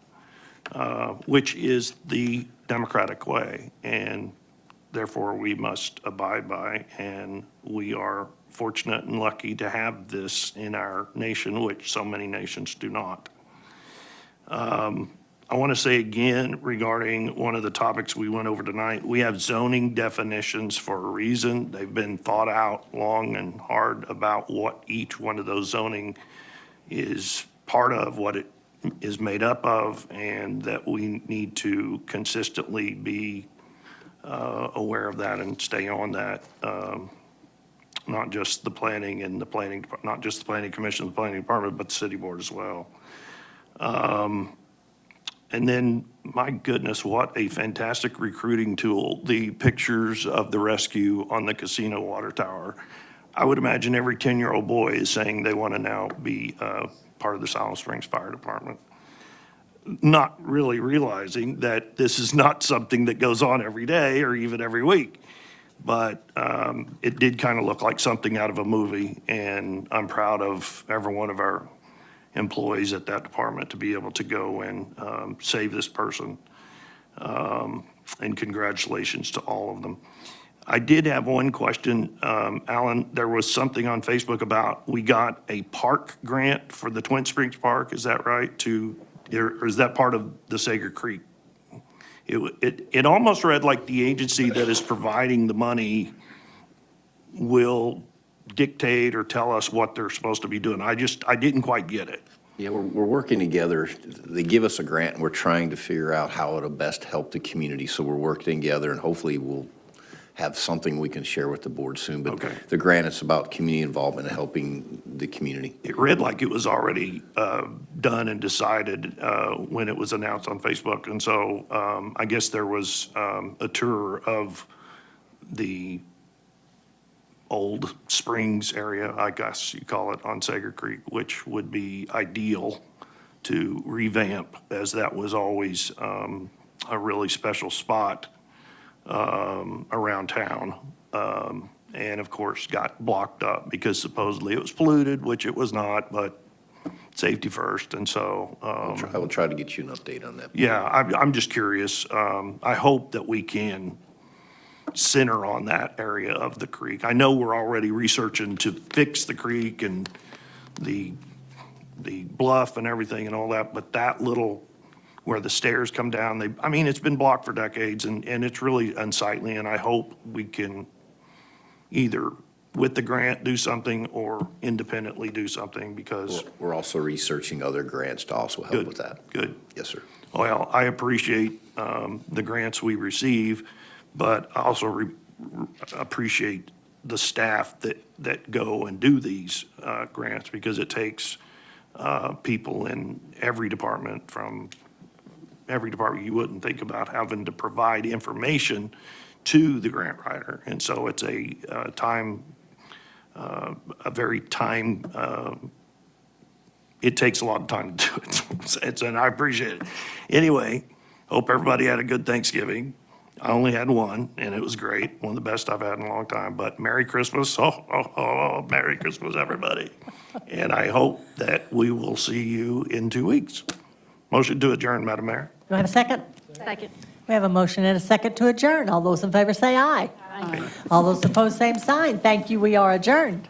which is the democratic way, and therefore we must abide by. And we are fortunate and lucky to have this in our nation, which so many nations do not. I want to say again regarding one of the topics we went over tonight, we have zoning definitions for a reason. They've been thought out long and hard about what each one of those zoning is part of, what it is made up of, and that we need to consistently be aware of that and stay on that. Not just the planning and not just the planning commission, the planning department, but the city board as well. And then, my goodness, what a fantastic recruiting tool, the pictures of the rescue on the casino water tower. I would imagine every 10-year-old boy is saying they want to now be part of the Siloam Springs Fire Department, not really realizing that this is not something that goes on every day or even every week. But it did kind of look like something out of a movie, and I'm proud of every one of our employees at that department to be able to go and save this person. And congratulations to all of them. I did have one question, Alan. There was something on Facebook about we got a park grant for the Twin Springs Park. Is that right? Or is that part of the Sager Creek? It almost read like the agency that is providing the money will dictate or tell us what they're supposed to be doing. I didn't quite get it. Yeah, we're working together. They give us a grant, and we're trying to figure out how it'll best help the community. So we're working together, and hopefully we'll have something we can share with the board soon. But Okay. the grant is about community involvement and helping the community. It read like it was already done and decided when it was announced on Facebook. And so I guess there was a tour of the old Springs area, I guess you call it, on Sager Creek, which would be ideal to revamp, as that was always a really special spot around town. And of course, got blocked up because supposedly it was polluted, which it was not, but safety first. And so, I will try to get you an update on that. yeah, I'm just curious. I hope that we can center on that area of the creek. I know we're already researching to fix the creek and the bluff and everything and all that, but that little, where the stairs come down, I mean, it's been blocked for decades and it's really unsightly. And I hope we can either with the grant do something or independently do something because. We're also researching other grants to also help Good, with that. good. Yes, sir. Well, I appreciate the grants we receive, but I also appreciate the staff that go and do these grants because it takes people in every department from every department you wouldn't think about having to provide information to the grant writer. And so it's a very time, it takes a lot of time to do it. And I appreciate it. Anyway, hope everybody had a good Thanksgiving. I only had one, and it was great, one of the best I've had in a long time. But Merry Christmas, Merry Christmas, everybody. And I hope that we will see you in 2 weeks. Motion to adjourn, Madam Mayor. Do I have a second? Second. We have a motion and a second to adjourn. All those in favor say aye. Aye. All those opposed, same sign. Thank you. We are adjourned.